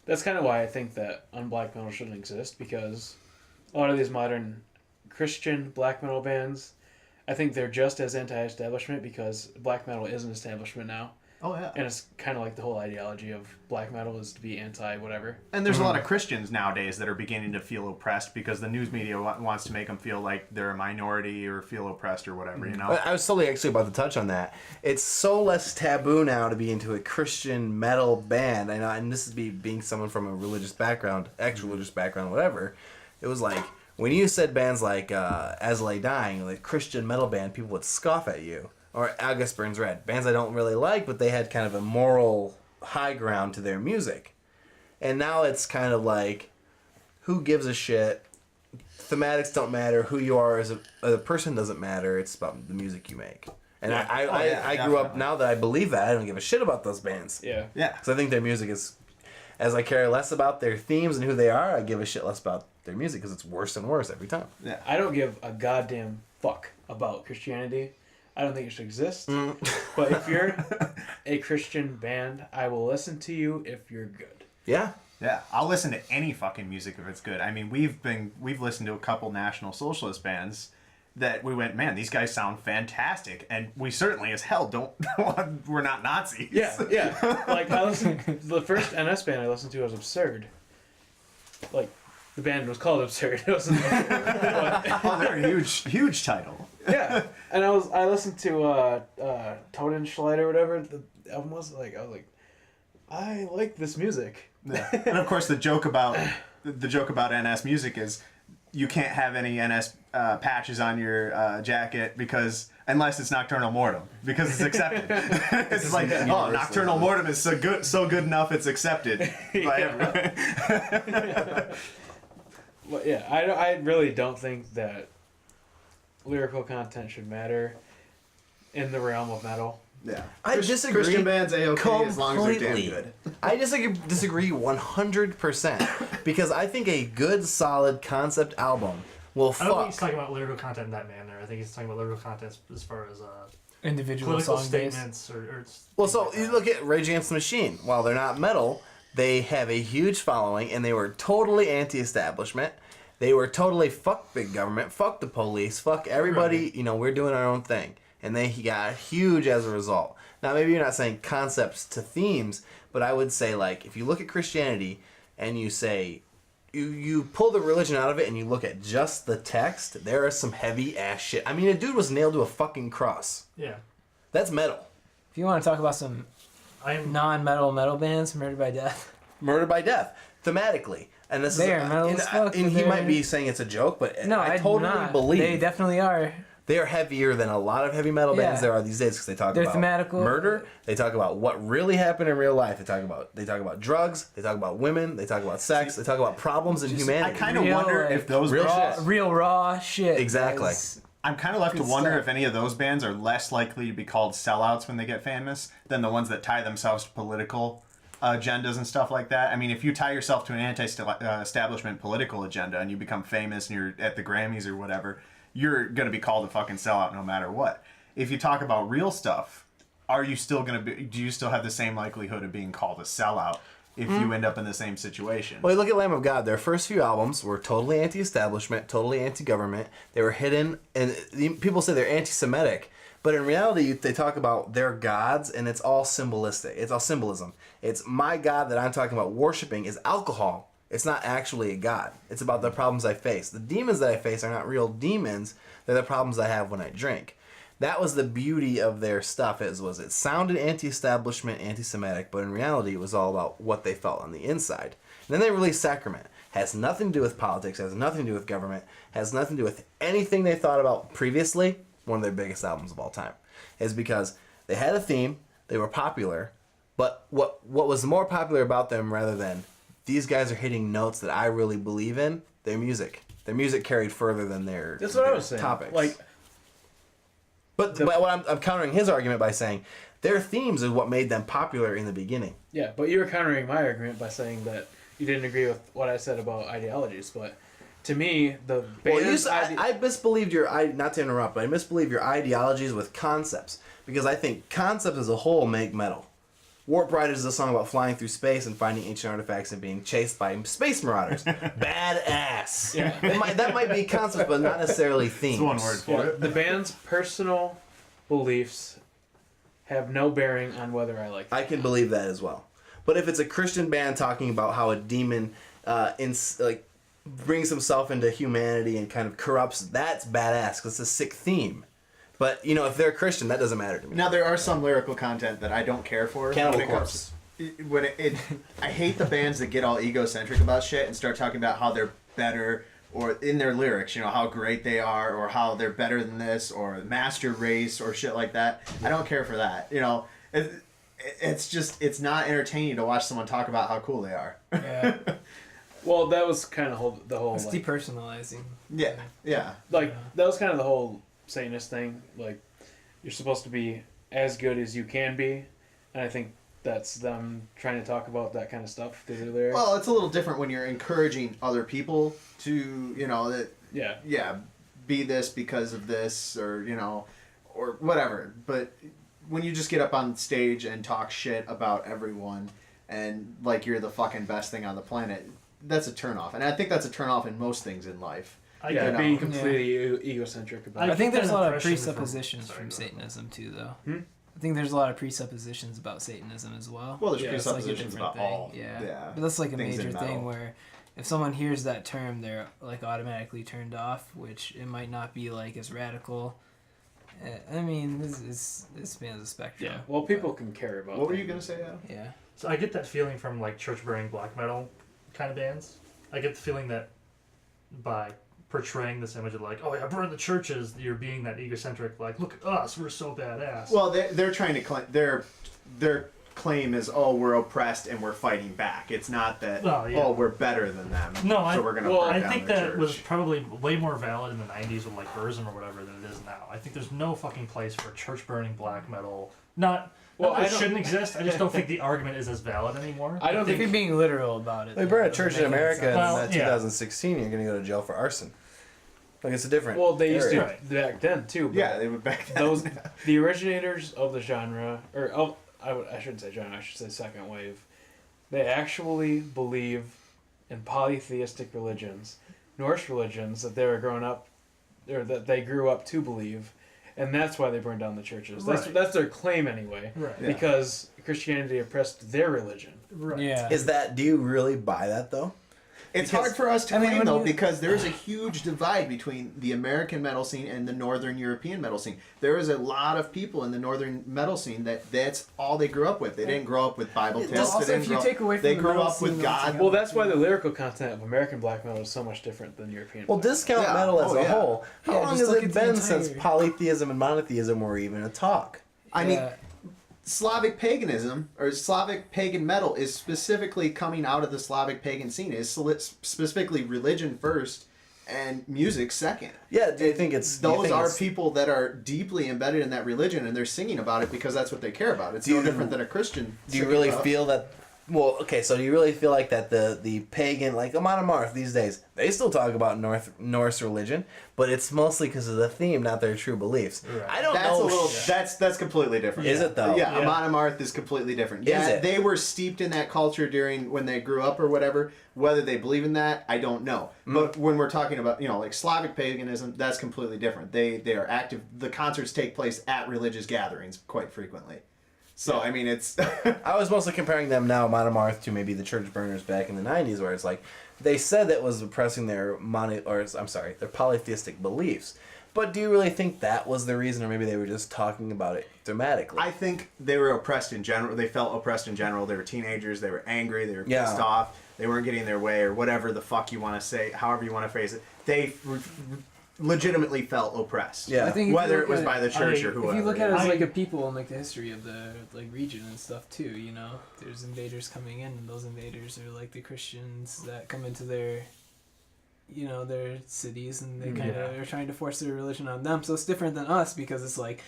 That's kind of why I think that on black metal shouldn't exist, because a lot of these modern Christian black metal bands, I think they're just as anti-establishment because black metal is an establishment now. Oh, yeah. And it's kind of like the whole ideology of black metal is to be anti-whatever. And there's a lot of Christians nowadays that are beginning to feel oppressed because the news media wants to make them feel like they're a minority or feel oppressed or whatever, you know? I was totally actually about to touch on that. It's so less taboo now to be into a Christian metal band. I know, and this is being someone from a religious background, ex-religious background, whatever. It was like, when you said bands like As Lay Dying, like Christian metal band, people would scoff at you. Or August Burns Red. Bands I don't really like, but they had kind of a moral high ground to their music. And now it's kind of like, who gives a shit? Thematics don't matter. Who you are as a person doesn't matter. It's about the music you make. And Yeah. I grew up, now that I believe that, I don't give a shit about those bands. Yeah. Yeah. Because I think their music is, as I care less about their themes and who they are, I give a shit less about their music because it's worse and worse every time. Yeah. I don't give a goddamn fuck about Christianity. I don't think it should exist. But if you're a Christian band, I will listen to you if you're good. Yeah. Yeah, I'll listen to any fucking music if it's good. I mean, we've listened to a couple National Socialist bands that we went, man, these guys sound fantastic, and we certainly as hell don't. We're not Nazis. Yeah. Like the first NS band I listened to was Absurd. Like the band was called Absurd. It wasn't. Oh, they're a huge title. Yeah, and I listened to Totenschleider or whatever the album was. Like I was like, I like this music. Yeah. And of course, the joke about NS music is you can't have any NS patches on your jacket because unless it's Nocturnal Mortem, because it's accepted. It's like, oh, Nocturnal Mortem is so good enough it's accepted by everyone. Well, yeah, I really don't think that lyrical content should matter in the realm of metal. Yeah, I disagree. Christian bands A-okay as long as they're damn completely. good. I disagree 100% because I think a good, solid concept album will I don't think he's fuck. talking about lyrical content in that manner. I think he's talking about lyrical content as far as Individual political song base. statements or Well, so you look at Rage Against the Machine. While they're not metal, they have a huge following, and they were totally anti-establishment. They were totally fuck big government, fuck the police, fuck everybody. Right. You know, we're doing our own thing, and they got huge as a result. Now, maybe you're not saying concepts to themes, but I would say, like, if you look at Christianity and you say, you pull the religion out of it and you look at just the text, there is some heavy ass shit. I mean, a dude was nailed to a fucking cross. yeah. That's metal. If you want to talk about some I'm non-metal bands, Murdered by Death. Murder by death, thematically. And this They is are metal as fuck, and but he they're- might be saying it's a joke, but No, I I totally not. believe They definitely are. they are heavier than a lot of heavy metal bands Yeah. there are these days because they talk They're about thematical. murder, they talk about what really happened in real life, they talk about drugs, they talk about women, they talk about sex, they talk about problems in I humanity. kind of Real, wonder like, if those real bands, shit. Real raw shit. Exactly. guys. I'm kind of left to Good wonder stuff. if any of those bands are less likely to be called sellouts when they get famous than the ones that tie themselves to political agendas and stuff like that. I mean, if you tie yourself to an anti-establishment political agenda and you become famous and you're at the Grammys or whatever, you're going to be called a fucking sellout no matter what. If you talk about real stuff, are you still going to be, do you still have the same likelihood of being called a sellout if you end up in the same situation? Well, you look at Lamb of God. Their first few albums were totally anti-establishment, totally anti-government. They were hidden, and people say they're anti-Semitic, but in reality, they talk about their gods, and it's all symbolistic. It's all symbolism. It's my God that I'm talking about worshiping is alcohol. It's not actually a god. It's about the problems I face. The demons that I face are not real demons. They're the problems I have when I drink. That was the beauty of their stuff. It sounded anti-establishment, anti-Semitic, but in reality, it was all about what they felt on the inside. And then they released Sacrament. Has nothing to do with politics. Has nothing to do with government. Has nothing to do with anything they thought about previously. One of their biggest albums of all time is because they had a theme. They were popular, but what was more popular about them rather than these guys are hitting notes that I really believe in? Their music. Their music carried further than their That's what I their was saying. topics. Like, But what I'm countering his argument by saying their themes is what made them popular in the beginning. yeah, but you were countering my argument by saying that you didn't agree with what I said about ideologies. But to me, the Well, band's I misbelieved not to interrupt, but I misbelieved your ideologies with concepts because I think concepts as a whole make metal. Warp Ride is a song about flying through space and finding ancient artifacts and being chased by space marauders. Badass. Yeah. That might be concepts, but not necessarily themes. It's one word for it. the band's personal beliefs have no bearing on whether I like them. I can believe that as well. But if it's a Christian band talking about how a demon brings himself into humanity and kind of corrupts, that's badass because it's a sick theme. But, if they're Christian, that doesn't matter to me. Now, there are some lyrical content that I don't care for. Cannibal when it comes- I hate the bands that get all egocentric about shit and start talking about how they're better, or in their lyrics, how great they are, or how they're better than this, or master race, or shit like that. I don't care for that. It's not entertaining to watch someone talk about how cool they are. Yeah. Well, that was kind of the whole It's like, depersonalizing. Yeah. that was kind of the whole Satanist thing. Like, you're supposed to be as good as you can be, and I think that's them trying to talk about that kind of stuff through their lyrics. Well, it's a little different when you're encouraging other people to, yeah. be this because of this, or or whatever. But when you just get up on stage and talk shit about everyone and like you're the fucking best thing on the planet, that's a turnoff. And I think that's a turnoff in most things in life. Yeah, know. being completely egocentric about I it. think get there's a that lot of impression presuppositions sorry, from go ahead. Satanism too, though. Hmm? I think there's a lot of presuppositions about Satanism as well. Well, there's Yeah, it's It's like a presuppositions different about thing. all. Yeah. But that's like a things in major metal. thing where if someone hears that term, they're like automatically turned off, which it might not be like as radical. I mean, this spans a spectrum. Yeah. Well, people can care about. What were you things. gonna say, Adam? Yeah. So I get that feeling from like church burning black metal kind of bands. I get the feeling that by portraying this image of like, oh yeah, burn the churches, you're being that egocentric, like, look at us, we're so badass. Well, they're trying to claim their claim is, oh, we're oppressed and we're fighting back. It's not that, oh, we're better than them. No, so we're gonna. I think that church. was probably way more valid in the '90s with like Burzum or whatever than it is now. I think there's no fucking place for church burning black metal. Not that it shouldn't exist. I just don't think the argument is as valid anymore. I don't think you're being literal about it. They burn a church in America in 2016. You're gonna go to jail for arson. Like it's a different. Well, they used area. to back then too. Yeah, they would back then. The originators of the genre, or I shouldn't say genre, I should say second wave. They actually believe in polytheistic religions, Norse religions that they were growing up, or that they grew up to believe, and that's why they burned down the churches. That's their claim anyway. Right. Yeah. Because Christianity oppressed their religion. Right. Yeah. Do you really buy that though? It's hard for us to claim, though, because there's a huge divide between the American metal scene and the Northern European metal scene. There is a lot of people in the Northern metal scene that's all they grew up with. They didn't grow up with Bible texts. They grew up with God. Well, that's why the lyrical content of American black metal is so much different than European. Well, discount metal as a whole. How long has look it at the been entire- since polytheism and monotheism were even a talk? I mean, Slavic paganism or Slavic pagan metal is specifically coming out of the Slavic pagan scene. It's specifically religion first and music second. Yeah, do you think it's... Those are people that are deeply embedded in that religion and they're singing about it because that's what they care about. It's no different than a Christian. Do you really feel that... Well, okay, so do you really feel like that the pagan, like Amon Amarth these days, they still talk about Norse religion, but it's mostly because of the theme, not their true beliefs. Right. I don't know. That's completely different. Is it though? Yeah, Amon Amarth is completely different. Yeah, they were steeped in that culture during when they grew up or whatever. Whether they believe in that, I don't know. But when we're talking about, like Slavic paganism, that's completely different. They are active. The concerts take place at religious gatherings quite frequently. So, I mean, it's... I was mostly comparing them now, Amon Amarth, to maybe the church burners back in the 90s, where it's like, they said that was oppressing their their polytheistic beliefs. But do you really think that was the reason, or maybe they were just talking about it dramatically? I think they were oppressed in general. They felt oppressed in general. They were teenagers. They were angry. They were pissed off. They weren't getting their way, or whatever the fuck you want to say, however you want to phrase it. They legitimately felt oppressed. Yeah. I think whether it was by the church or whoever. If you look at it as like a people and like the history of the region and stuff too, there's invaders coming in, and those invaders are like the Christians that come into their their cities, and they kind of are trying to force their religion on them. So it's different than us because it's like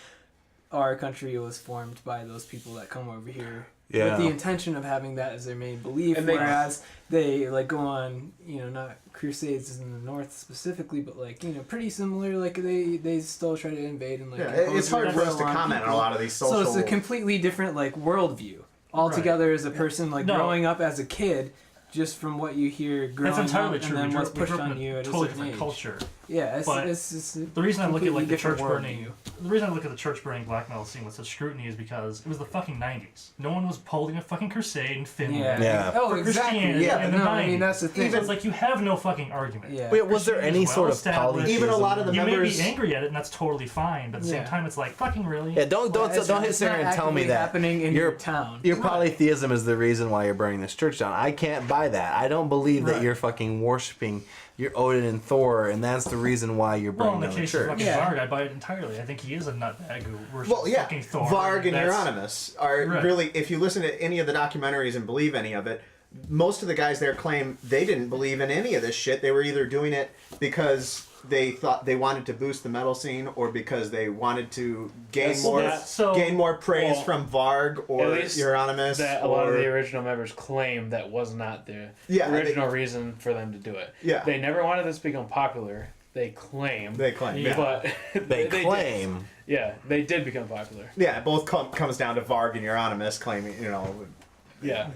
our country was formed by those people that come over here with the intention of having that as their main belief, and whereas they like go on, not crusades in the north specifically, but like pretty similar. Like they still try to invade and like. Yeah, it's hard for us to comment on a lot of these social. So it's a completely different like worldview altogether as a person like growing up as a kid. Just from what you hear growing That's entirely up, true. and then what's pushed on you at a totally certain different age. culture. Yeah, it's the reason I look at like the church burning. The reason I look at the church burning black metal scene with such scrutiny is because it was the fucking 90s. No one was holding a fucking crusade in Finland. Oh, for exactly. Christianity in the 90s. I mean that's the thing. It's like you have no fucking argument. Yeah. Wait, was there any sort of polytheism? Even a lot of the members. You may be angry at it, and that's totally fine. But at the same time, it's like fucking really. Yeah, don't hit there and tell me that happening in your town. Your polytheism is the reason why you're burning this church down. I can't buy that. I don't believe that you're fucking worshiping your Odin and Thor, and that's the reason why you're burning down the church. Well, in the case of fucking Varg, I buy it entirely. I think he is a nutbag who worships fucking Thor. Varg and Euronymous are really, if you listen to any of the documentaries and believe any of it, most of the guys there claim they didn't believe in any of this shit. They were either doing it because they thought they wanted to boost the metal scene, or because they wanted to gain more praise from Varg or Euronymous. That a lot of the original members claim that was not the original reason for them to do it. Yeah. They never wanted this to become popular. They claim. But they claim. They did become popular. Yeah, it both comes down to Varg and Euronymous claiming,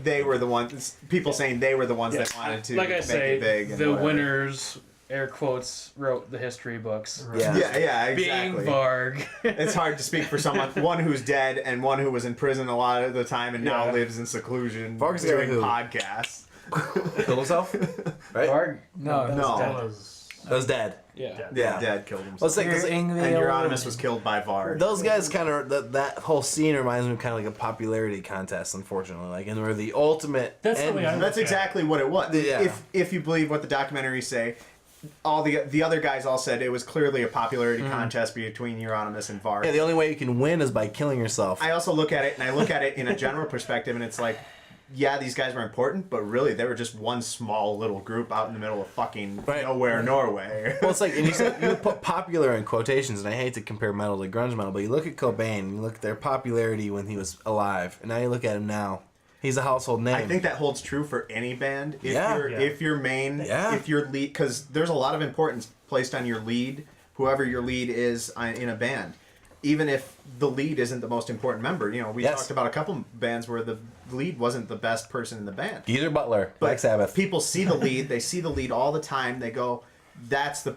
they were the ones. People saying they were the ones that wanted to like I make say, it big. And the whatever. Winners, air quotes, wrote the history books. Yeah, exactly. Being Varg. It's hard to speak for one who's dead and one who was in prison a lot of the time and now lives in seclusion Varg's doing podcasts. Kill himself? Right? Varg? No. That was Dad. Yeah. Yeah, Dad killed himself. Let's say, And Euronymous was killed by Var. those guys kind of that whole scene reminds me of kind of like a popularity contest, unfortunately. Like, and where the ultimate. That's the way I- That's exactly what it was. Yeah. If you believe what the documentaries say, all the other guys all said it was clearly a popularity contest between Euronymous and Var. Yeah, the only way you can win is by killing yourself. I also look at it, and I look at it in a general perspective, and it's like, yeah, these guys were important, but really they were just one small little group out in the middle of fucking nowhere, Norway. Well, it's like, and you said you put popular in quotations, and I hate to compare metal to grunge metal, but you look at Cobain, and you look at their popularity when he was alive, and now you look at him now. He's a household name. I think that holds true for any band. If your main, Yeah. if your lead, because there's a lot of importance placed on your lead, whoever your lead is in a band. Even if the lead isn't the most important member. You know, we talked about a couple bands where the lead wasn't the best person in the band. Geezer Butler, But Black Sabbath. people see the lead. They see the lead all the time. They go, "That's the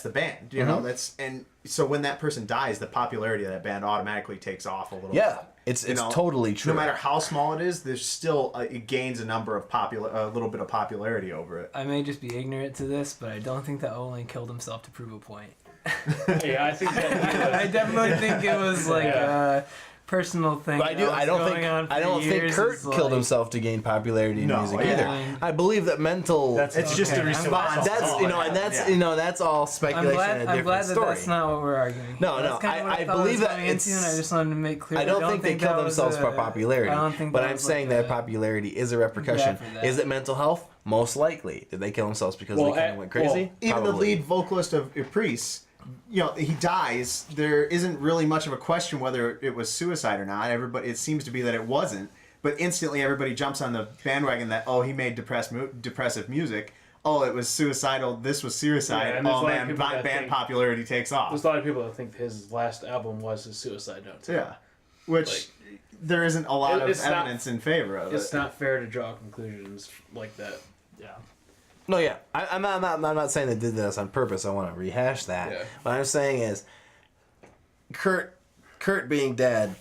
band." You know, and so when that person dies, the popularity of that band automatically takes off a little. Yeah, bit. it's totally true. No matter how small it is, there's still it gains a little bit of popularity over it. I may just be ignorant to this, but I don't think that Olin killed himself to prove a point. Yeah, I think that I definitely think it was like a personal thing. But I don't think Kurt killed himself to gain popularity in music either. I believe that mental. It's just a response. That's all speculation. I'm glad that that's not what we're arguing. No, That's kind of what I thought believe was that going into, and I just wanted to make clear. I don't think they killed themselves for popularity. I don't think but that I'm was saying like that popularity is a repercussion. for that. Is it mental health? Most likely. Did they kill themselves because they kind of went crazy? Even the Probably. lead vocalist of Priest, you know, he dies. There isn't really much of a question whether it was suicide or not. It seems to be that it wasn't. But instantly, everybody jumps on the bandwagon that he made depressive music. Oh, it was suicidal. This was suicide. Yeah, and there's a lot of man, people that band think- popularity takes off. there's a lot of people that think his last album was his suicide note. Too. Yeah, which there isn't a lot of It's not- evidence in favor of It's it. not fair to draw conclusions like that. Yeah. No, yeah. I'm not saying they did this on purpose. I want to rehash that. Yeah. What I'm saying is, Kurt being dead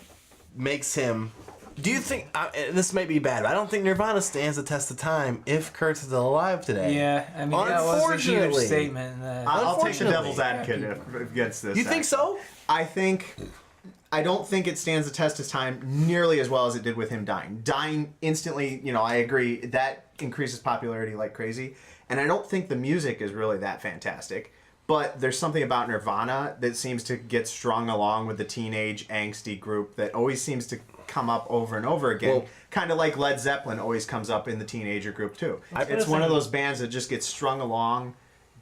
makes him. Do you think this may be bad? But I don't think Nirvana stands the test of time if Kurt's still alive today. Yeah, I mean that was a huge Unfortunately. statement. I'll take the Unfortunately. devil's advocate against this. You think so? I don't think it stands the test of time nearly as well as it did with him dying. Dying instantly, I agree, that increases popularity like crazy. And I don't think the music is really that fantastic. But there's something about Nirvana that seems to get strung along with the teenage angsty group that always seems to come up over and over again. Well, kind of like Led Zeppelin always comes up in the teenager group too. It's one of those bands that just gets strung along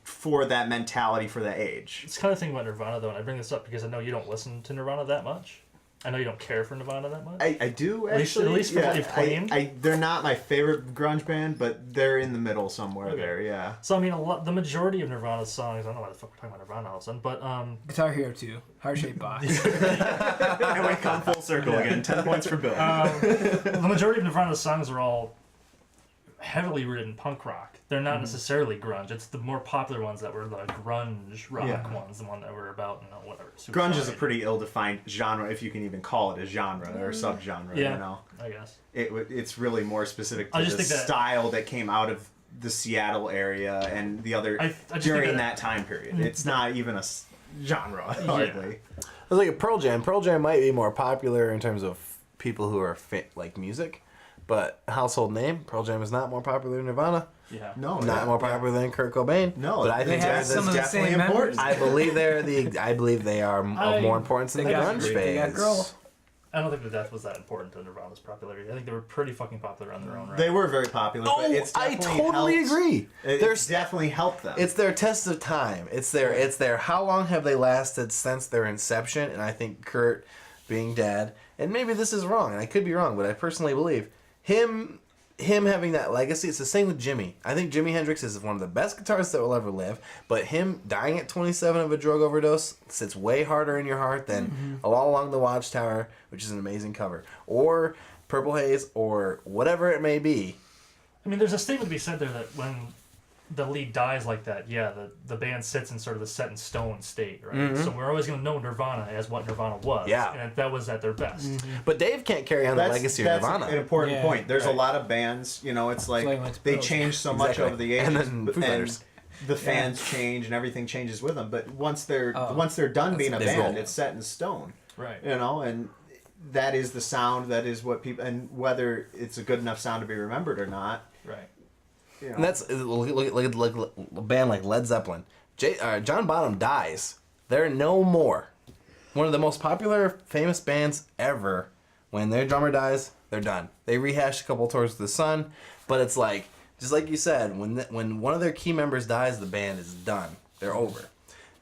for that mentality for that age. It's kind of thing about Nirvana though, and I bring this up because I know you don't listen to Nirvana that much. I know you don't care for Nirvana that much. I do At least- actually. at least for what you've claimed? They're not my favorite grunge band, but they're in the middle somewhere there. Yeah. So I mean, the majority of Nirvana's songs. I don't know why the fuck we're talking about Nirvana all of a sudden, but Guitar Hero 2, Heart Shaped Box. And we come full circle again. 10 points for Bill. the majority of Nirvana's songs are all heavily rooted in punk rock. They're not necessarily grunge. It's the more popular ones that were the grunge rock ones, the one that were about whatever. Grunge is a pretty ill-defined genre, if you can even call it a genre or subgenre. Yeah, I guess. It's really more specific to I the just think that- style that came out of the Seattle area and the other I just during think that time period. It's not even a genre, hardly. It's like a Pearl Jam. Pearl Jam might be more popular in terms of people who are like music, but household name, Pearl Jam is not more popular than Nirvana. Yeah. No, Not more popular than Kurt Cobain. No, but I think They have that's some of the definitely same important. members. I believe they are of more importance than the grunge phase. They got girl. I don't think the death was that important to Nirvana's popularity. I think they were pretty fucking popular on their own right. They were very popular, but it's I definitely totally helped. agree. It's definitely helped them. It's their test of time. It's their how long have they lasted since their inception? And I think Kurt being dead, and maybe this is wrong, and I could be wrong, but I personally believe him having that legacy. It's the same with Jimi. I think Jimi Hendrix is one of the best guitarists that will ever live, but him dying at 27 of a drug overdose sits way harder in your heart than All Along the Watchtower, which is an amazing cover, or Purple Haze, or whatever it may be. I mean, there's a statement to be said there that when the lead dies like that, the band sits in sort of the set in stone state, right? So we're always going to know Nirvana as what Nirvana was. Yeah. And that was at their best. But Dave can't carry on the legacy of Nirvana. An important Yeah. point. There's a lot of bands, it's like like they Pearl changed so much Exactly. over the ages. And then Foo Fighters. the fans change and everything changes with them. But once they're done being a band, it's set in stone. Right. You know, and that is the sound. That is what people, and whether it's a good enough sound to be remembered or not. Right. You know. And that's like a band like Led Zeppelin. John Bonham dies. They're no more. One of the most popular, famous bands ever. When their drummer dies, they're done. They rehash a couple tours with the Sun, but it's like, just like you said, when one of their key members dies, the band is done. They're over.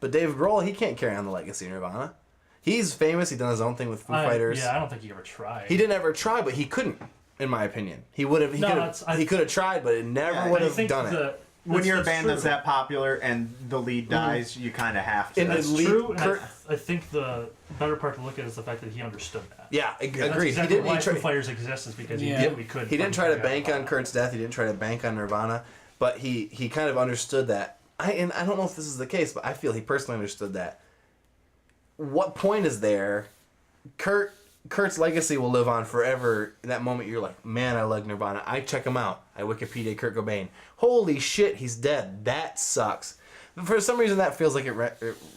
But Dave Grohl, he can't carry on the legacy of Nirvana. He's famous. He's done his own thing with Foo Fighters. Yeah, I don't think he ever tried. He didn't ever try, but he couldn't, in my opinion. He would have. He could have tried, but it never would have done it. When you're a band that's that popular and the lead dies, you kind of have to. That's true. And I think the better part to look at is the fact that he understood that. Yeah, agreed. That's exactly He didn't. Why Foo Fighters exists is because he could. He didn't try to bank on Kurt's death. He didn't try to bank on Nirvana, but he kind of understood that. I don't know if this is the case, but I feel he personally understood that. What point is there? Kurt's legacy will live on forever. In that moment, you're like, man, I like Nirvana. I check him out. I Wikipedia Kurt Cobain. Holy shit, he's dead. That sucks. But for some reason, that feels like it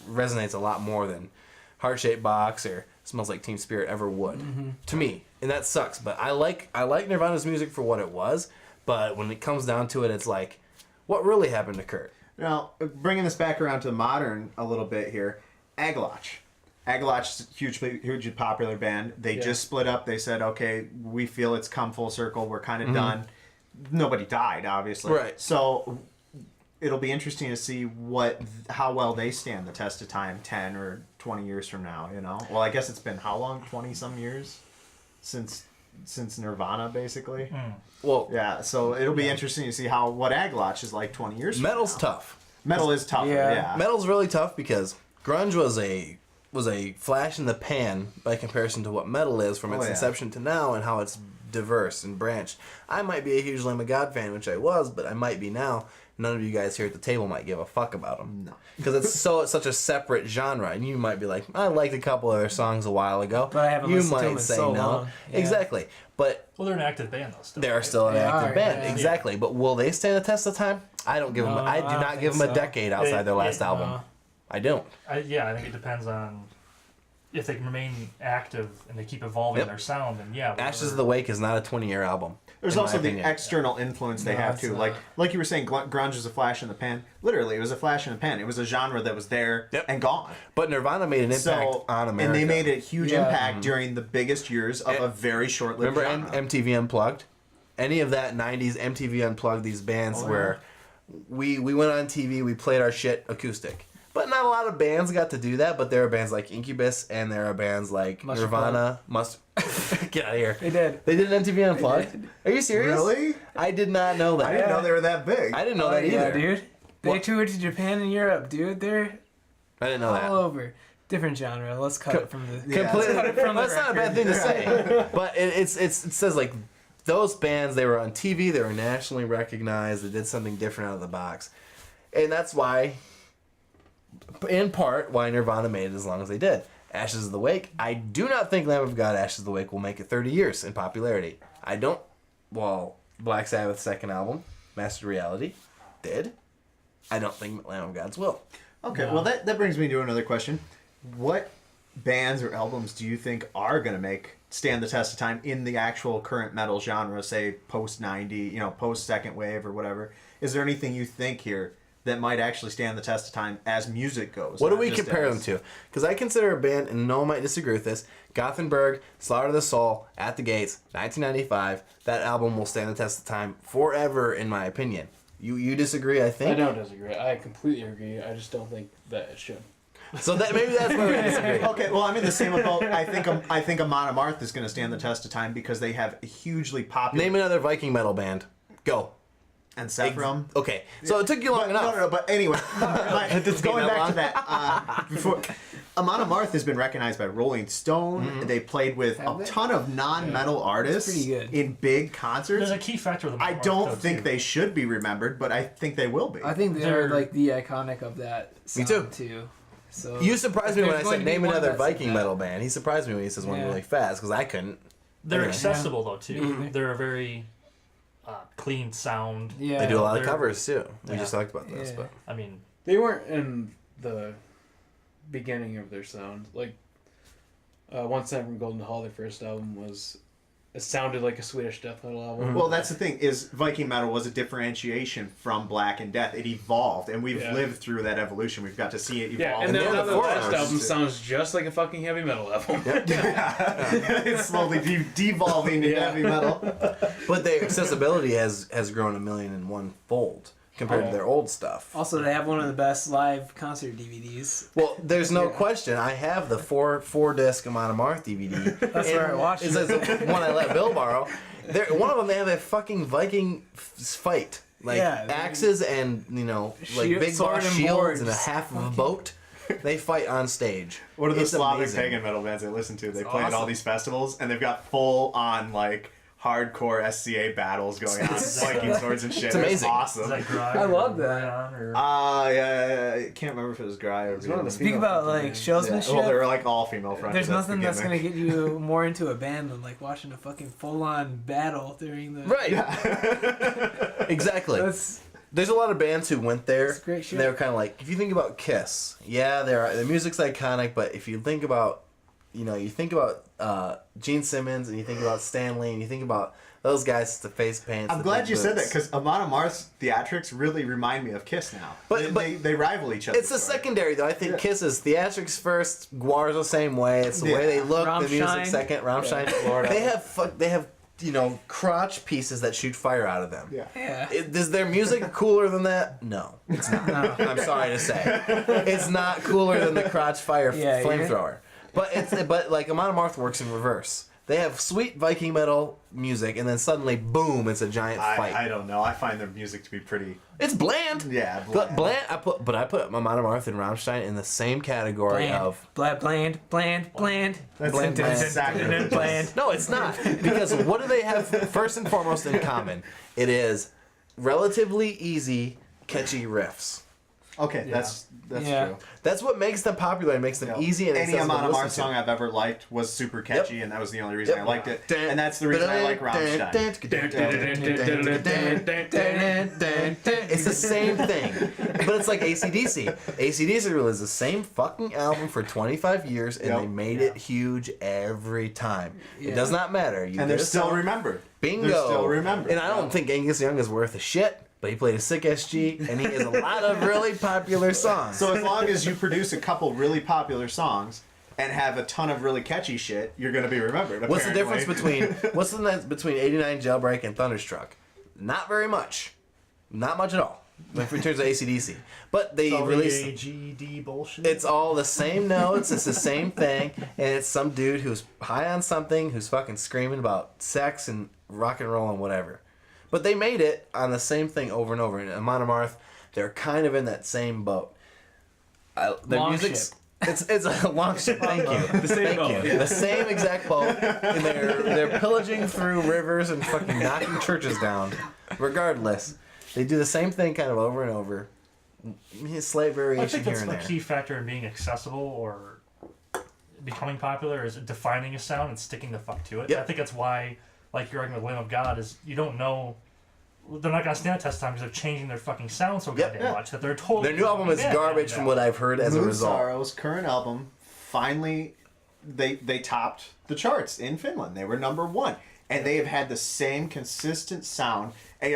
resonates a lot more than Heart Shaped Box or Smells Like Teen Spirit ever would to me, and that sucks. But I like Nirvana's music for what it was. But when it comes down to it, it's like, what really happened to Kurt? Now, bringing this back around to modern a little bit here, Agalach. Agalach's hugely popular band. They just split up. They said, okay, we feel it's come full circle. We're kind of done. Nobody died, obviously. Right. So it'll be interesting to see how well they stand the test of time 10 or 20 years from now, you know? Well, I guess it's been how long? 20-some years since Nirvana, basically? Well, yeah, so it'll be interesting to see what Agalach is like 20 years from now. Metal's tough. Metal is tougher, yeah. Metal's really tough because grunge was a flash in the pan by comparison to what metal is from its inception to now and how it's diverse and branched. I might be a huge Lamb of God fan, which I was, but I might be now. None of you guys here at the table might give a fuck about them. No. Because it's such a separate genre, and you might be like, I liked a couple of their songs a while ago. But I haven't you listened to might them in say so no. long. Yeah. Exactly. But Well, they're an active band though. Still, they're still an active band. yeah. Exactly. But will they stand the test of time? I don't give them. I do not give them a decade outside their last album. I don't. I think it depends on if they can remain active and they keep evolving their sound. And Ashes of the Wake is not a 20-year album. There's also the external influence they have too. Like you were saying, grunge was a flash in the pan. Literally, it was a flash in the pan. It was a genre that was there and gone. But Nirvana made an impact on America. And they made a huge impact during the biggest years of a very short-lived genre. Remember MTV Unplugged? Any of that 90s MTV Unplugged, these bands where we went on TV, we played our shit acoustic. But not a lot of bands got to do that, but there are bands like Incubus and there are bands like Nirvana. Get out of here. They did. They did an MTV Unplugged? Are you serious? Really? I did not know that. I didn't know they were that big. I didn't know that either. Yeah, dude. They toured to Japan and Europe, dude. They're I didn't know that. all over. Different genre. Let's cut it from the... Completely. Cut it from the That's not a bad thing to say. But it says like those bands, they were on TV, they were nationally recognized, they did something different out of the box. And that's why, in part, why Nirvana made it as long as they did. Ashes of the Wake. I do not think Lamb of God, Ashes of the Wake will make it 30 years in popularity. I don't. Well, Black Sabbath's second album, Mastered Reality, did. I don't think Lamb of God's will. Okay, well that brings me to another question. What bands or albums do you think are going to stand the test of time in the actual current metal genre, say post-90, post-second wave or whatever? Is there anything you think here that might actually stand the test of time as music goes? What do we compare them to? Because I consider a band, and no one might disagree with this, Gothenburg, Slaughter the Soul, At the Gates, 1995. That album will stand the test of time forever, in my opinion. You disagree, I think? I don't disagree. I completely agree. I just don't think that it should. So maybe that's where we disagree. Okay, well, I mean the same about. I think Amon Amarth is going to stand the test of time because they have a hugely popular. Name another Viking metal band. Go. And Sephram. Okay, so it took you long enough. No, but anyway, going back to that, before Amon Amarth has been recognized by Rolling Stone. Mm-hmm. They played with a ton of non-metal artists in big concerts. There's a key factor with I don't think they should be remembered, but I think they will be. I think they're like the iconic of that sound too. So you surprised me when I said name another Viking metal band. He surprised me when he says one really fast because I couldn't. They're accessible though too. Mm-hmm. They're a very clean sound. Yeah. They do a lot of They're- covers too. We Yeah. just talked about this, Yeah. but I mean, They weren't in the beginning of their sound. Like, One Cent from Golden Hall, their first album was. It sounded like a Swedish death metal album. Well, that's the thing, is Viking metal was a differentiation from Black and Death. It evolved, and we've lived through that evolution. We've got to see it evolve. Yeah, and they're then now the the last forerunners. album sounds just like a fucking heavy metal album. It's slowly devolving into heavy metal. but their accessibility has grown 1,000,001 fold compared to their old stuff. Also, they have one of the best live concert DVDs. Well, there's no question. I have the four disc Amon Amarth DVD. That's where I watched it. it. It's the one I let Bill borrow. One of them, they have a fucking Viking fight. Like axes and, like big sword boss and shields boards. and a half of a boat. They fight on stage. What are the It's Slavic amazing. pagan metal bands I listen to? They play at all awesome. these festivals, and they've got full on like hardcore SCA battles going on, Viking swords and shit. It's amazing. awesome. is that Grog I or love that. Brian or Yeah, I can't remember if it was Gry or one of the Speak about like showsmanship. Well, they're like all female fronted. There's nothing that's gonna get you more into a band than like watching a fucking full-on battle during the. Right. Exactly. There's a lot of bands who went there. That's great shit. And they were kind of like, if you think about Kiss, yeah, their music's iconic, but if you think about, Gene Simmons and you think about Stanley and you think about those guys, the face paints. I'm the glad big you said that boots. because Amon Amarth's theatrics really remind me of Kiss now. But they rival each other. It's the secondary though. I think Kiss is theatrics first. Guar's the same way. It's the way Yeah. they look. The music Rammstein. second. Rammstein. Florida. They have crotch pieces that shoot fire out of them. Yeah. Yeah. Is their music cooler than that? No, it's not. I'm sorry to say, it's not cooler than the crotch fire Yeah, flamethrower. But like Amon Amarth works in reverse. They have sweet Viking metal music, and then suddenly, boom! It's a giant fight. I don't know. I find their music to be pretty. It's bland. Yeah, But bland. I put Amon Amarth and Rammstein in the same category of. Bland. That's Bland. exactly what it is. Bland. No, it's not. Because what do they have first and foremost in common? It is relatively easy, catchy riffs. Okay, that's Yeah. true. That's what makes them popular and makes them Yeah. easy and Any accessible Amon to Amarth listen song to. I've ever liked was super catchy, and that was the only reason I liked it. Dun, And that's the reason I like Rammstein. It's the same thing, but it's like AC/DC. AC/DC released the same fucking album for 25 years, and Yep. they made it huge every time. It Yeah. does not matter. You And get they're a still song, remembered. bingo. They're still remembered. And I don't think Angus Young is worth a shit, but he played a sick SG, and he has a lot of really popular songs. So as long as you produce a couple really popular songs and have a ton of really catchy shit, you're going to be remembered. What's the apparently. difference between 89 Jailbreak and Thunderstruck? Not very much. Not much at all. In terms of AC/DC. But they all released. the AGD bullshit? It's all the same notes. It's the same thing, and it's some dude who's high on something who's fucking screaming about sex and rock and roll and whatever. But they made it on the same thing over and over. And Amon Amarth, they're kind of in that same boat. Their Long music's it's a long ship. Thank you. The same Thank boat, you. yeah. The same exact boat, and they're pillaging through rivers and fucking knocking churches down. Regardless, they do the same thing kind of over and over. Slight I variation think here that's and a there. key factor in being accessible or becoming popular is defining a sound and sticking the fuck to it. Yep. I think that's why, like your argument with Lamb of God, is you don't know. They're not gonna stand the test time because they're changing their fucking sound so Yep. goddamn much that they're totally. Their new album is Yeah, garbage yeah. from what I've heard as a Moon result. Sorrow's current album finally they topped the charts in Finland. They were #1, and they have had the same consistent sound. And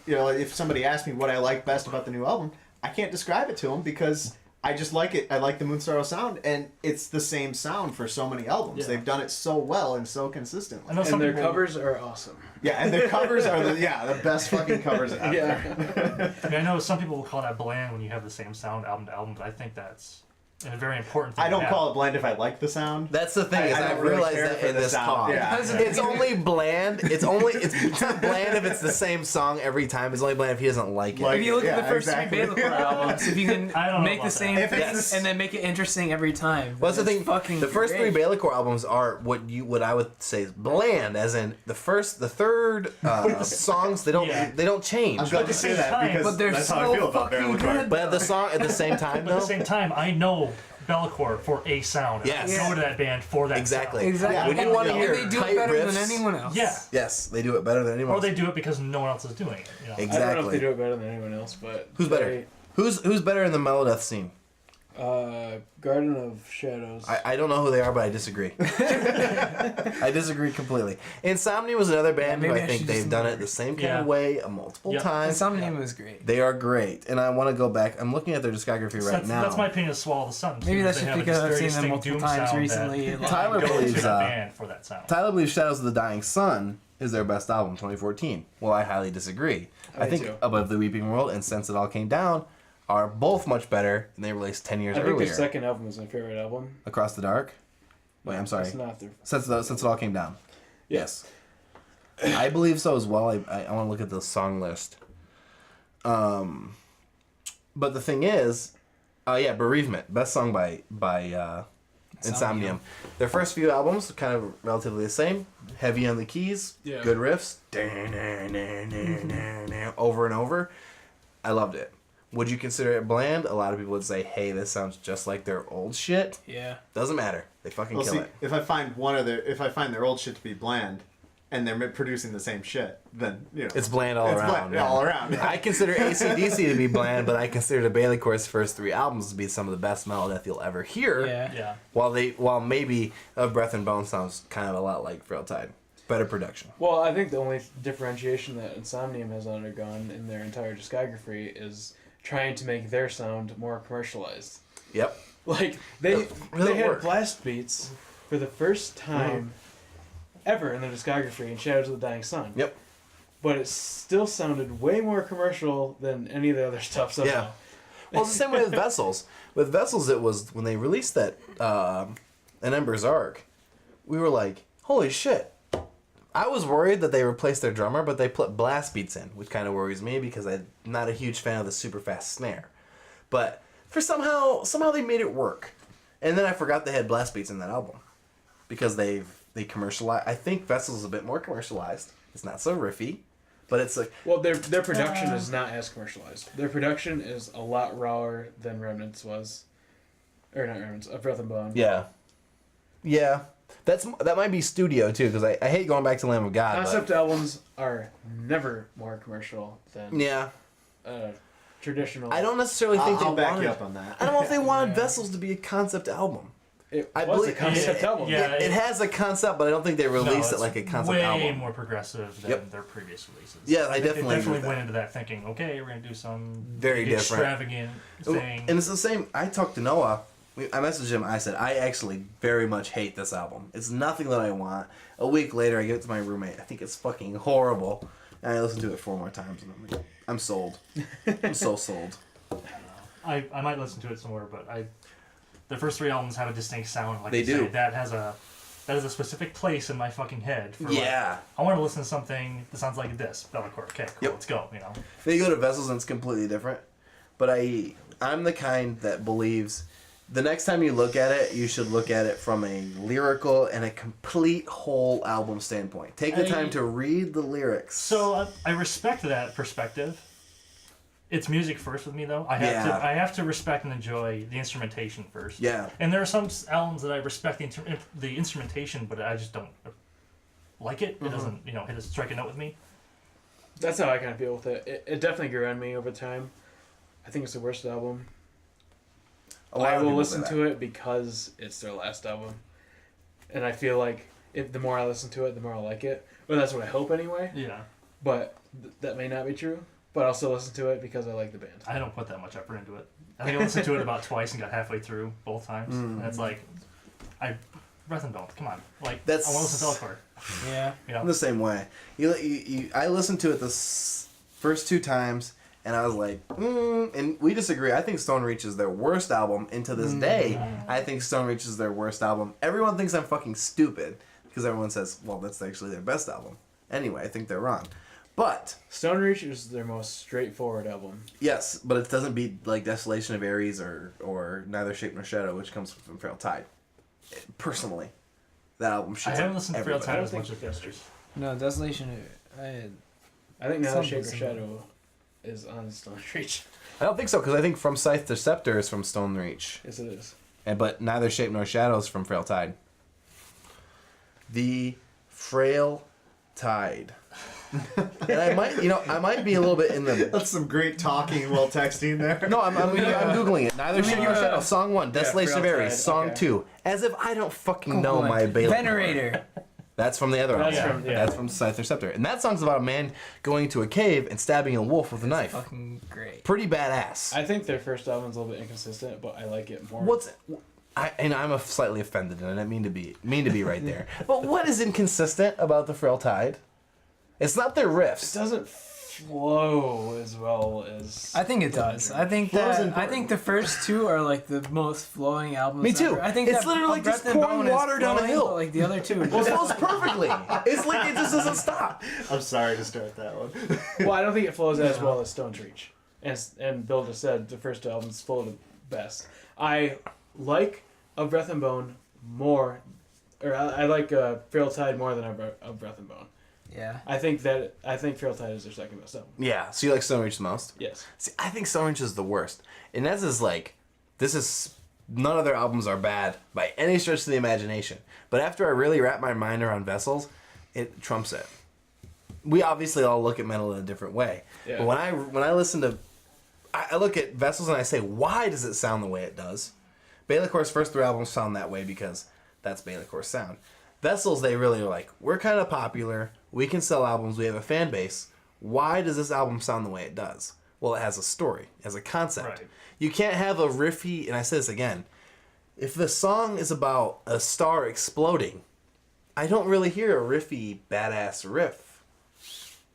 if somebody asked me what I like best about the new album, I can't describe it to them because I just like it. I like the Moon Sorrow sound, and it's the same sound for so many albums. Yeah. They've done it so well and so consistently. I know And some their people, covers are awesome. Yeah, and their covers are the best fucking covers ever. Yeah. I mean, I know some people will call that bland when you have the same sound album to album, but I think that's a very important thing. I don't to call have. it blend if I like the sound. That's the thing I is don't I've really realized care that for in the this sound. talk. Yeah. It's only bland. It's not bland if it's the same song every time. It's only bland if he doesn't like it. If you look at the Yeah, first exactly. three Bela albums, if you can I don't know make the about same that. If it's thing the s- and then make it interesting every time. Well, that's the then thing. it's fucking The first great. three Bailacore albums are what I would say is bland, as in the third songs they don't change. I'm glad you say that because But they're that's so how I feel about fucking Barrel Car. good. But at the same time But at though, the same time, I know Bellacore for a sound. Yes. Go to that band for that Exactly. sound. Exactly. When you want to hear And they do tight it better riffs, than anyone else. Yeah. yes, they do it better than anyone Or else. they do it because no one else is doing it. You know? Exactly. I don't know if they do it better than anyone else, but Who's better? Who's better in the melodeath scene? Garden of Shadows. I don't know who they are, but I disagree. I disagree completely. Insomnia was another band who maybe I I think should they've just done know. it the same kind Yeah. of way multiple Yeah. times. Insomnia was great. They are great, and I want to go back. I'm looking at their discography right now. That's my opinion of Swallow the Sun. Maybe too. that's They just have because this I've very seen them distinct multiple doom times sound recently. that Tyler go believes, to that band for that sound. Tyler believes Shadows of the Dying Sun is their best album, 2014. Well, I highly disagree. I think too. Above the Weeping World and Since It All Came Down are both much better, and they released 10 years I think earlier. their second album is my favorite album. Across the Dark? Wait, I'm sorry. It's not their. Since It All Came Down. Yes. I believe so as well. I want to look at the song list. But the thing is, Bereavement, best song by Insomnium. Their first few albums kind of relatively the same. Heavy on the keys, Yeah. good riffs, over and over. I loved it. Would you consider it bland? A lot of people would say, "Hey, this sounds just like their old shit." Yeah. Doesn't matter. They fucking Well, kill see, it. if I find their old shit to be bland, and they're producing the same shit, then It's bland all around. Bland, yeah. all around. I consider AC/DC to be bland, but I consider the Bailey Core's first 3 albums to be some of the best melodeath you'll ever hear. Yeah. Yeah. While maybe Of Breath and Bone sounds kind of a lot like Frail Tide. Better production. Well, I think the only differentiation that Insomnium has undergone in their entire discography is trying to make their sound more commercialized. Yep. Like they Really had work. blast beats for the first time ever in their discography in Shadows of the Dying Sun. Yep. But it still sounded way more commercial than any of the other stuff somehow. Yeah. Well, it's the same way with Vessels. With Vessels, it was when they released that An Ember's Arc, we were like, holy shit. I was worried that they replaced their drummer, but they put blast beats in, which kind of worries me because I'm not a huge fan of the super fast snare. But for somehow they made it work. And then I forgot they had blast beats in that album because they commercialized. I think Vessels is a bit more commercialized. It's not so riffy, but it's like Well, their production is not as commercialized. Their production is a lot rawer than Remnants was. Or not Remnants, Of Breath and Bone. yeah. That might be studio too because I hate going back to Lamb of God. Concept albums are never more commercial than Yeah. traditional. I don't necessarily think I'll they back wanted. you up on that. I don't know if they wanted Vessels to be a concept album. It I was a believe- concept album. Yeah. It has a concept, but I don't think they released it it's like a concept way album. more progressive than Yep. their previous releases. Yeah, I They definitely agree with went that. into that thinking, okay, we're gonna do some Very big different. extravagant thing. And it's the same. I talked to Noah. I messaged him. I said, I actually very much hate this album. It's nothing that I want. A week later, I give it to my roommate. I think it's fucking horrible. And I listened to it 4 more times, and I'm like, I'm sold. I'm so sold. I might listen to it some more, but the first 3 albums have a distinct sound. Like They you do. say, that has a specific place in my fucking head. For Yeah. Like, I want to listen to something that sounds like this. Bellacore. Okay, cool. Yep. Let's go. You know. Then you go to Vessels, and it's completely different. But I'm the kind that believes the next time you look at it, you should look at it from a lyrical and a complete whole album standpoint. Take the time to read the lyrics. So I respect that perspective. It's music first with me, though. I have to respect and enjoy the instrumentation first. Yeah. And there are some albums that I respect the instrumentation, but I just don't like it. It doesn't, hit a strike a note with me. That's how I kind of feel with it. It definitely grew on me over time. I think it's the worst album. I will listen to it because it's their last album. And I feel like the more I listen to it, the more I like it. Or that's what I hope anyway. Yeah. But that may not be true. But I'll still listen to it because I like the band. I don't put that much effort into it. I think I listened to it about twice and got halfway through both times. And it's like, Breath and Bone, come on. Like, I want to listen to Bellacore. Yeah. I'm the same way. I listened to it the first 2 times, and I was like, and we disagree. I think Stone Reach is their worst album. And to this day, I think Stone Reach is their worst album. Everyone thinks I'm fucking stupid because everyone says, well, that's actually their best album. Anyway, I think they're wrong. But Stone Reach is their most straightforward album. yes, but it doesn't beat like Desolation of Ares or Neither Shape Nor Shadow, which comes from Frail Tide. Personally, that album shits I haven't listened to Frail everybody. Tide as much as the others. No, Desolation. I think Now Some Shape or listen. Shadow is on Stone Reach. I don't think so because I think From Scythe to Scepter is from Stone Reach. Yes, it is. but Neither Shape Nor Shadows from Frail Tide. The Frail Tide. And I might be a little bit in the... That's some great talking while texting there. No, I'm Googling it. Neither Shape Nor Shadows, Song 1, Desolation of Frail Ares, Tide, Song okay. 2. As if I don't fucking know my Bailey. Venerator. That's from the other That's album. from- yeah. That's from Scyther Scepter. And that song's about a man going into a cave and stabbing a wolf with a knife. Fucking great. Pretty badass. I think their first album's a little bit inconsistent, but I like it more. I'm slightly offended, and I didn't mean to be right there. But what is inconsistent about the Frail Tide? It's not their It riffs. doesn't flow as well as. I think it does. I think the first two are like the most flowing albums. Me too. Ever. I think It's that literally A just Breath and pouring Bone is water down a flowing, hill. but, like the other two. Well, it flows perfectly. It's like it just doesn't stop. I'm sorry to start that one. Well, I don't think it flows as well as Stone's Reach. And Bill just said the first album's flow the best. I like A Breath and Bone more, or I like Frail Tide more than A Breath and Bone. Yeah. I think Frail Tide is their second best album. Yeah. So you like Stone Reach the most? Yes. See, I think Stone Reach is the worst. And this is none of their albums are bad by any stretch of the imagination. But after I really wrap my mind around Vessels, it trumps it. We obviously all look at metal in a different way. Yeah. But when I listen to, I look at Vessels and I say, why does it sound the way it does? Bailicor's first three albums sound that way because that's Bailicor's sound. Vessels, they really are like, we're kind of popular, we can sell albums, we have a fan base. Why does this album sound the way it does? Well, it has a story, it has a concept. Right. You can't have a riffy, and I say this again, if the song is about a star exploding, I don't really hear a riffy, badass riff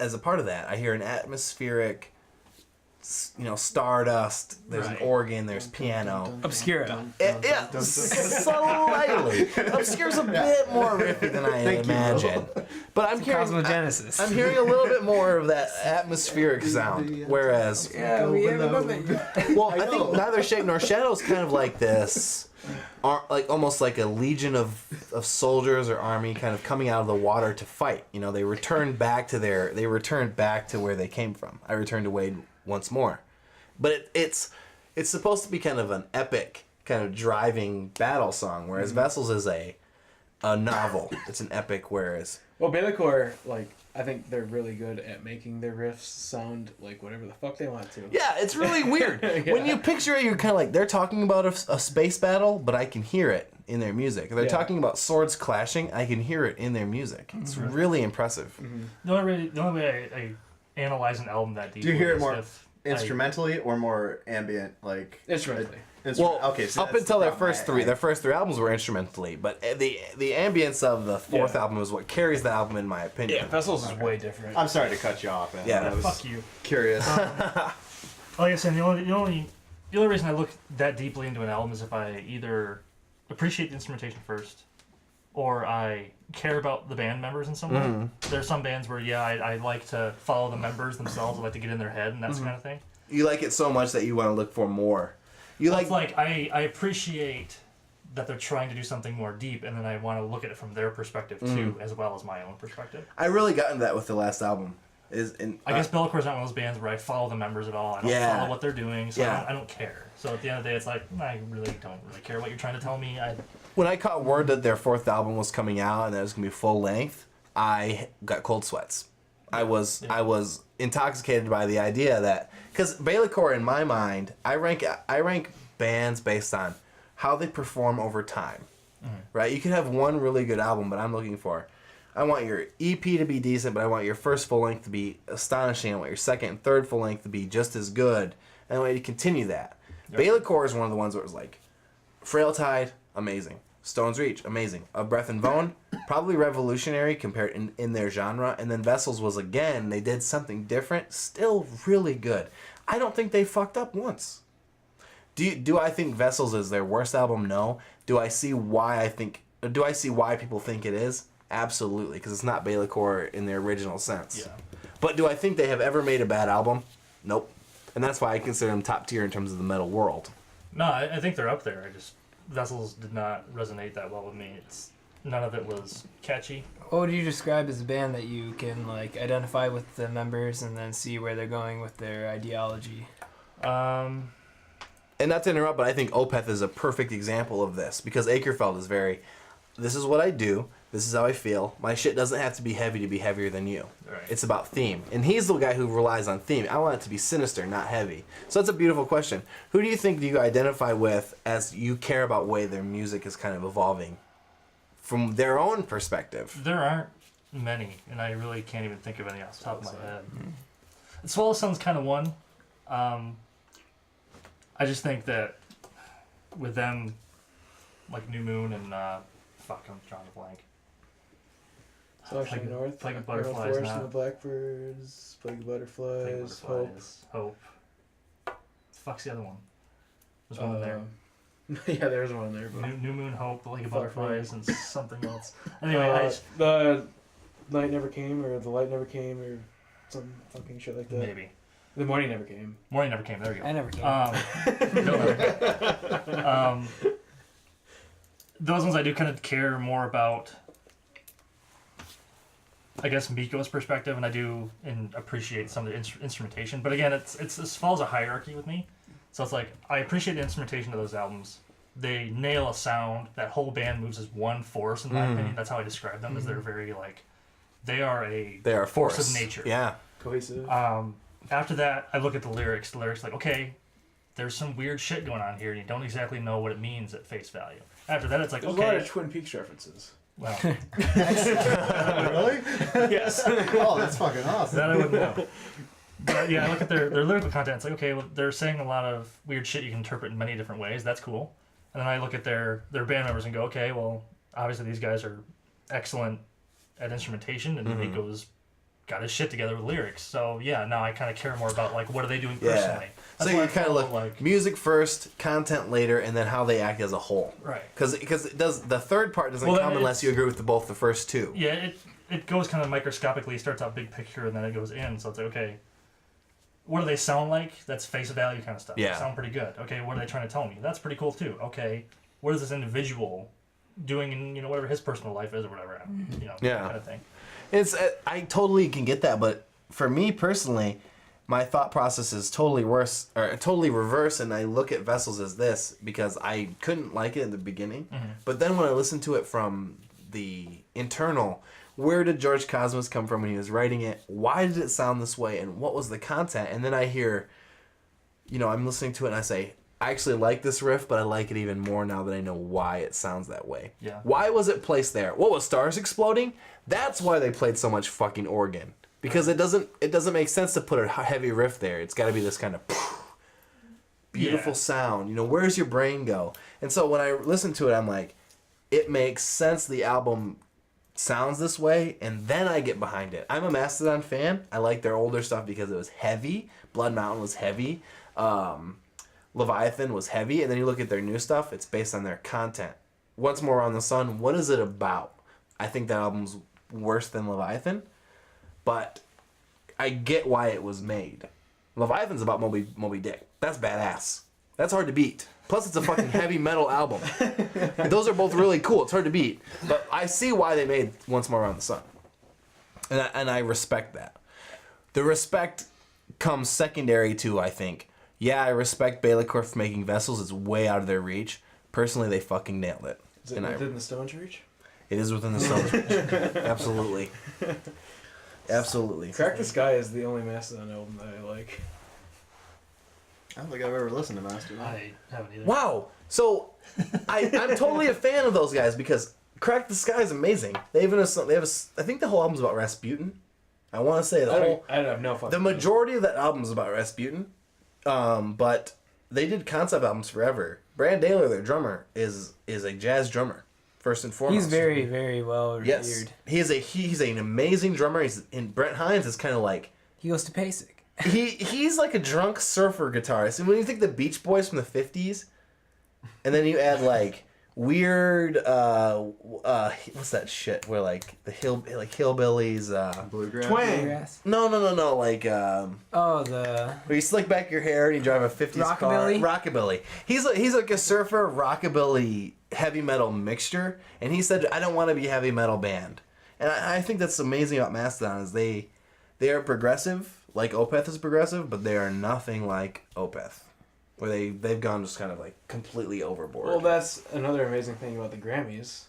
as a part of that. I hear an atmospheric, stardust, there's an organ, there's piano. Obscura. Yeah, slightly. Obscure's a bit more riffy than I imagine. But I'm hearing Cosmogenesis. I'm hearing a little bit more of that atmospheric sound. Whereas, Yeah, we have equipment. well, I think Neither Shape Nor Shadow is kind of like this, almost like a legion of soldiers or army kind of coming out of the water to fight. They returned back to where they came from. I returned to Wade once more. But it's supposed to be kind of an epic, kind of driving battle song, whereas Vessels is a novel. It's an epic, whereas... Well, Bailicor, I think they're really good at making their riffs sound like whatever the fuck they want to. Yeah, it's really weird. Yeah. When you picture it, you're kind of like, they're talking about a space battle, but I can hear it in their music. They're talking about swords clashing, I can hear it in their music. It's really impressive. The only way I analyze an album that deeply. Do you hear it is more if instrumentally or more ambient, Instrumentally. Well, okay, so up that's until the their problem. first three albums were instrumentally, but the ambience of the fourth album is what carries the album, in my opinion. Yeah, Vessels is way different. I'm sorry to cut you off, man. Yeah. I was fuck you. curious. Like I said, the only reason I look that deeply into an album is if I either appreciate the instrumentation first, or I care about the band members in some way. There's some bands where I like to follow the members themselves. I like to get in their head and that kind of thing. You like it so much that you want to look for more. It's like I appreciate that they're trying to do something more deep, and then I want to look at it from their perspective too, as well as my own perspective. I really got into that with the last album. I guess Bellacor's not one of those bands where I follow the members at all. I don't follow what they're doing, so I don't care. So at the end of the day, it's like, I really don't really care what you're trying to tell me. When I caught word that their fourth album was coming out and that it was gonna be full length, I got cold sweats. I was intoxicated by the idea that, because Bailicor, in my mind, I rank bands based on how they perform over time. Right? You can have one really good album, but I want your EP to be decent, but I want your first full length to be astonishing. I want your second and third full length to be just as good, and I want you to continue that. Yep. Bailicor is one of the ones where it was like, Frail Tide, amazing. Stone's Reach, amazing. A Breath and Bone, probably revolutionary compared in their genre. And then Vessels was, again, they did something different, still really good. I don't think they fucked up once. Do I think Vessels is their worst album? No. Do I see why people think it is? Absolutely, because it's not Bailicor in their original sense. Yeah. But do I think they have ever made a bad album? Nope. And that's why I consider them top tier in terms of the metal world. No, I think they're up there. Vessels did not resonate that well with me. None of it was catchy. What would you describe as a band that you can identify with the members and then see where they're going with their ideology? and not to interrupt, but I think Opeth is a perfect example of this because Akerfeld is very, this is what I do, this is how I feel. My shit doesn't have to be heavy to be heavier than you. Right. It's about theme. And he's the guy who relies on theme. I want it to be sinister, not heavy. So that's a beautiful question. Who do you identify with as you care about way their music is kind of evolving from their own perspective? There aren't many, and I really can't even think of any off the top of my head. Swallow Sun's kind of one. I just think that with them, like New Moon and I'm drawing a blank. Selection North, Plague of North Butterflies, Forest, now. No Blackbirds, Plague of Butterflies, Hope. Fuck's the other one? There's one in there. Yeah, there's one in there. But New Moon, Hope, Plague of Far from Butterflies, and something else. Anyway, the night never came, or the light never came, or some fucking shit like that. maybe. The morning never came. Morning never came. There we go. I never came. Those ones I do kind of care more about, I guess, Miko's perspective, and I do appreciate some of the instrumentation. But again, this follows a hierarchy with me. So it's like I appreciate the instrumentation of those albums. They nail a sound. That whole band moves as one force, in my opinion. That's how I describe them. Is they're very like, they are a force of nature. Yeah. Cohesive. After that, I look at the lyrics. The lyrics like, okay, there's some weird shit going on here, and you don't exactly know what it means at face value. After that, it's like, There's okay. a lot of Twin Peaks references. Well, Really? Yes. Oh, that's fucking awesome. that I wouldn't know. But yeah, I look at their lyrical content. It's like, okay, well, they're saying a lot of weird shit you can interpret in many different ways. That's cool. And then I look at their band members and go, okay, well, obviously these guys are excellent at instrumentation, and Miko's got his shit together with lyrics. So yeah, now I kind of care more about like what are they doing personally. So you kind of look like music first, content later, and then how they act as a whole. Right. Because it does, the third part doesn't come unless you agree with both the first two. Yeah, it goes kind of microscopically. It starts out big picture, and then it goes in. So it's like, okay, what do they sound like? That's face value kind of stuff. Yeah. They sound pretty good. Okay, what are they trying to tell me? That's pretty cool too. Okay, what is this individual doing in whatever his personal life is or whatever, that kind of thing. It's I totally can get that, but for me personally, my thought process is totally reverse, and I look at Vessels as this because I couldn't like it in the beginning, but then when I listened to it from the internal, where did George Cosmos come from when he was writing it? Why did it sound this way, and what was the content? And then I hear, I'm listening to it and I say, I actually like this riff, but I like it even more now that I know why it sounds that way. Yeah. Why was it placed there? What was stars exploding? That's why they played so much fucking organ. Because it doesn't make sense to put a heavy riff there. It's got to be this kind of beautiful sound. Where's your brain go? And so when I listen to it, I'm like, it makes sense the album sounds this way, and then I get behind it. I'm a Mastodon fan. I like their older stuff because it was heavy. Blood Mountain was heavy. Leviathan was heavy, and then you look at their new stuff, it's based on their content. Once More on the Sun, what is it about? I think that album's worse than Leviathan, but I get why it was made. Leviathan's about Moby Dick. That's badass. That's hard to beat. Plus, it's a fucking heavy metal album. Those are both really cool. It's hard to beat. But I see why they made Once More on the Sun. And I respect that. The respect comes secondary to, I think, I respect Bailecourt for making Vessels. It's way out of their reach. Personally, they fucking nailed it. Is it within the Stones' reach? It is within the Stones' reach. Absolutely. Absolutely. Crack the Sky is the only Mastodon album that I like. I don't think I've ever listened to Mastodon. I haven't either. Wow. So, I'm totally a fan of those guys because Crack the Sky is amazing. They have I think the whole album's about Rasputin. I want to say I have no fucking the majority of that album is about Rasputin. But they did concept albums forever. Brad Daler, their drummer, is a jazz drummer, first and foremost. He's very, very well revered. Yes, he's an amazing drummer. Brent Hines is kind of like He goes to PASIC. he's like a drunk surfer guitarist. And when you think the Beach Boys from the 50s, and then you add like weird what's that shit where like the hillbillies Bluegrass. Twang. no like the where you slick back your hair and you drive a 50s Rockabilly? car. Rockabilly. He's like a surfer rockabilly heavy metal mixture, and he said, I don't want to be a heavy metal band. And I think that's amazing about Mastodon is they are progressive, like Opeth is progressive, but they are nothing like Opeth. where they've gone just kind of like completely overboard. Well, that's another amazing thing about the Grammys.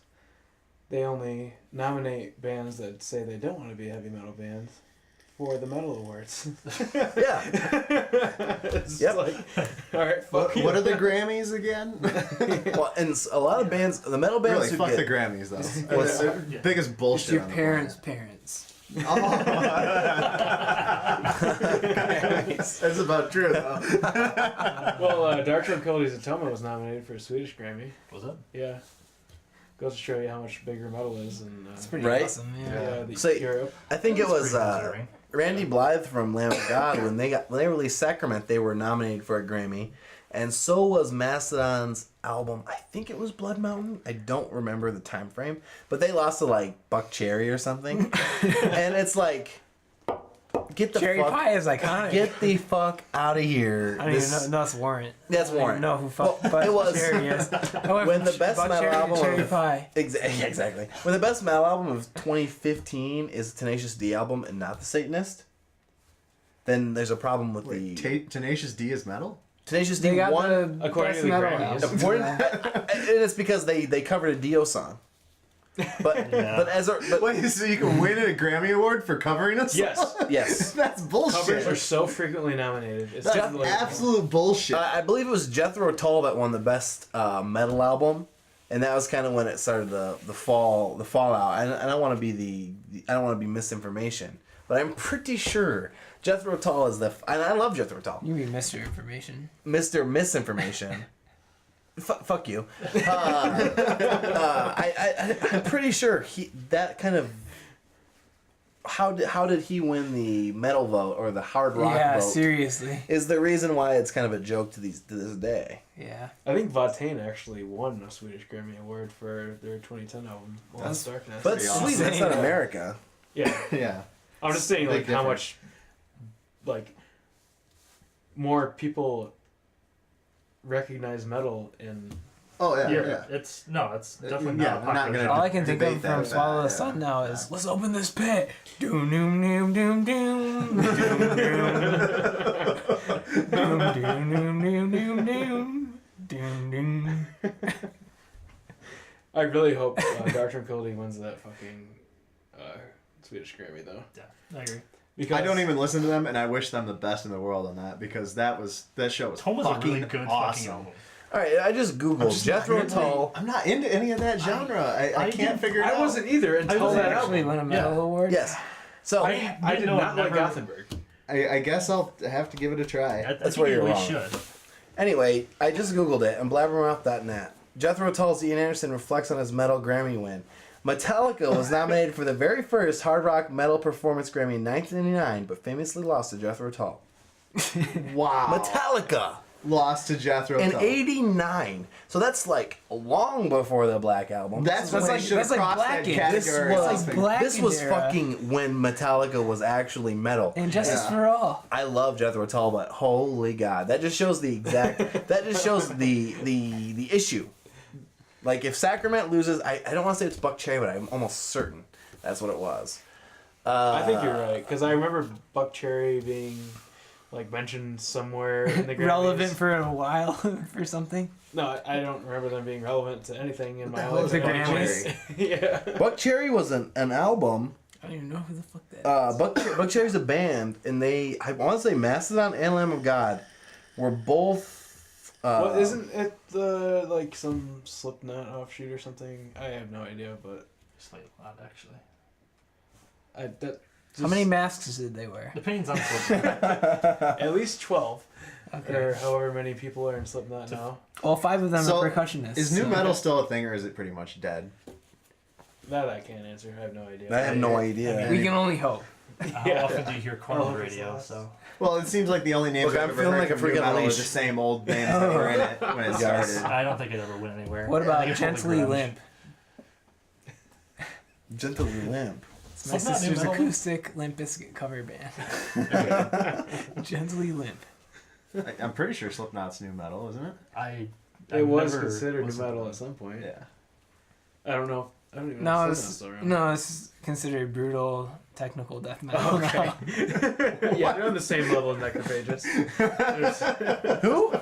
They only nominate bands that say they don't want to be heavy metal bands for the metal awards. Yeah. It's Yep. like, all right, fuck you. What are the Grammys again? Well, and a lot of bands, the metal bands Really, who fuck get, the Grammys though. What's- They're the biggest It's bullshit. your on the parents' parents. planet. That's about true though. Well, Dark Tranquillity's Atonement was nominated for a Swedish Grammy. Was it? Yeah. Goes to show you how much bigger metal is in It's pretty Right? awesome, yeah. So- Europe. I think it That's was pretty concerning. Randy Blythe from Lamb of God when they released Sacrament, they were nominated for a Grammy, and so was Mastodon's album. I think it was Blood Mountain. I don't remember the time frame, but they lost to like Buck Cherry or something, and it's like, get the Cherry fuck, pie is iconic. get the fuck out of here. I don't even know. No, it's Warrant. That's I don't Warrant. even know who fuck Well, it was- Cherry is. When the best Buck metal Cherry to album Cherry of- pie. Exactly. When the best metal album of 2015 is the Tenacious D album and not the Satanist, then there's a problem with the Tenacious D is metal? Tenacious D They got won. the according best to the metal Grammys. album. and it's because they covered a Dio song. But Yeah. but as a but Wait, so you can win a Grammy Award for covering us? Yes. yes, That's bullshit. Covers are so frequently nominated. It's That's like- absolute bullshit. I believe it was Jethro Tull that won the best metal album, and that was kind of when it started the fallout. And I don't want to be I don't want to be misinformation, but I'm pretty sure Jethro Tull is and I love Jethro Tull. You mean Mr. Information. Mr. Misinformation. Fuck you. I'm pretty sure that kind of. How did he win the metal vote or the hard rock Yeah, vote? seriously. Is the reason why it's kind of a joke to this day. Yeah. I think Vatane actually won a Swedish Grammy Award for their 2010 album, Lost Darkness. But pretty Sweden, awesome. that's not America. yeah, yeah. I'm just saying, Big like, how difference. much, like, more people recognize metal in. Oh, yeah. Yeah, it's definitely yeah, not. we're not popular. gonna All I can think debate of that from with Swallow the that, Sun yeah. now is, let's open this pit. Doom, doom, doom, doom, doom. Doom, doom. Doom, doom, doom, doom, doom, doom. Doom, doom. I really hope Dark Tranquillity wins that fucking Swedish Grammy, though. Yeah, I agree. Because I don't even listen to them, and I wish them the best in the world on that because that show was Tome was a fucking really good fucking awesome. album. All right, I just I'm googled just not Jethro really- Tull. I'm not into any of that genre. I I can't didn't- figure it out. I wasn't either until wasn't that Actually album. won a metal award. Yes. So I did know not it like never- Gothenburg. I guess I'll have to give it a try. I That's think where you you're really wrong. should. anyway, I just googled it on blabbermouth.net. Jethro Tull's Ian Anderson reflects on his metal Grammy win. Metallica was nominated for the very first hard rock metal performance Grammy in 1999, but famously lost to Jethro Tull. Wow. Metallica Lost to Jethro in Tull. '89, so that's like long before the Black Album. That's That's when like- they should have that's like crossed that Blackened. this category. was or like something. Black- this was Blackened era. fucking when Metallica was actually metal. And Justice Yeah. for All. I love Jethro Tull, but holy God, that just shows the exact. That just shows the issue. Like if Sacrament loses, I don't want to say it's Buck Cherry, but I'm almost certain that's what it was. I think you're right because I remember Buck Cherry being like mentioned somewhere in the Grammys. Relevant for a while for something. No, I don't remember them being relevant to anything in my hell life. is The Buck Grammys. Yeah. Buck Cherry was an album. I don't even know who the fuck that is. Buck Cherry's a band, and I want to say Mastodon and Lamb of God were both. Well, isn't it like some Slipknot offshoot or something? I have no idea, but Slightly loud, actually. How many masks did they wear? Depends on Slipknot. At least 12, Okay. or however many people are in Slipknot now. All 5 of them So, are percussionists. Is new so- metal still a thing, or is it pretty much dead? That I can't answer. I have no idea. I have no idea. We can only hope. How often do you hear corn on the Oh, it's radio? lost. So Well, it seems like the only names Look, I've I'm ever feeling heard like a from new freaking metal leash. are the same old bands that were in it when it Yes. started. I don't think it ever went anywhere. What I about think it's probably Gently grunge. Limp? Gently Limp. It's my Slipknot new sister's metal? acoustic Limp Bizkit cover band. Gently Limp. I'm pretty sure Slipknot's new metal, isn't it? It was never considered new listened to metal them. at some point. Yeah. I don't know. I don't even No, know if it's Slipknot's still around. no, it's considered brutal technical death metal. Okay. Yeah, they're on the same level in Necropages. Who?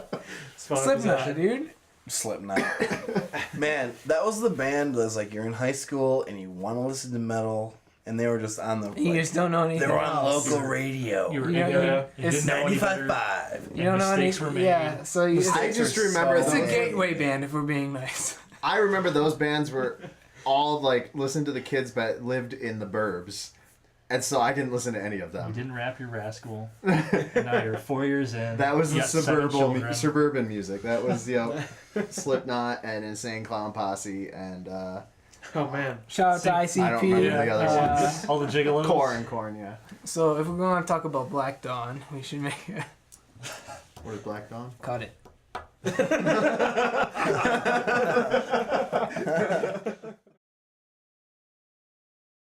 Slipknot, dude. Slipknot. Man, that was the band that's like you're in high school and you want to listen to metal, and they were just on the. You just don't know anything. They were on else. local radio. You were You know, ignorant. You it's didn't know any better. 95.5. You don't know any. Mistakes were made. Yeah, so you, I just remember it's a those. gateway band if we're being nice. I remember those bands were all like listen to the kids that lived in the burbs, and so I didn't listen to any of You them. didn't rap your rascal. Now you're 4 years in. That was you the got 7 children. suburban music. That was Slipknot and Insane Clown Posse and Oh man. Shout out to ICP. I don't remember the other ones. All the gigolos. Corn, yeah. So if we're going to talk about Black Dawn, we should make a... Where's Black Dawn? Cut it.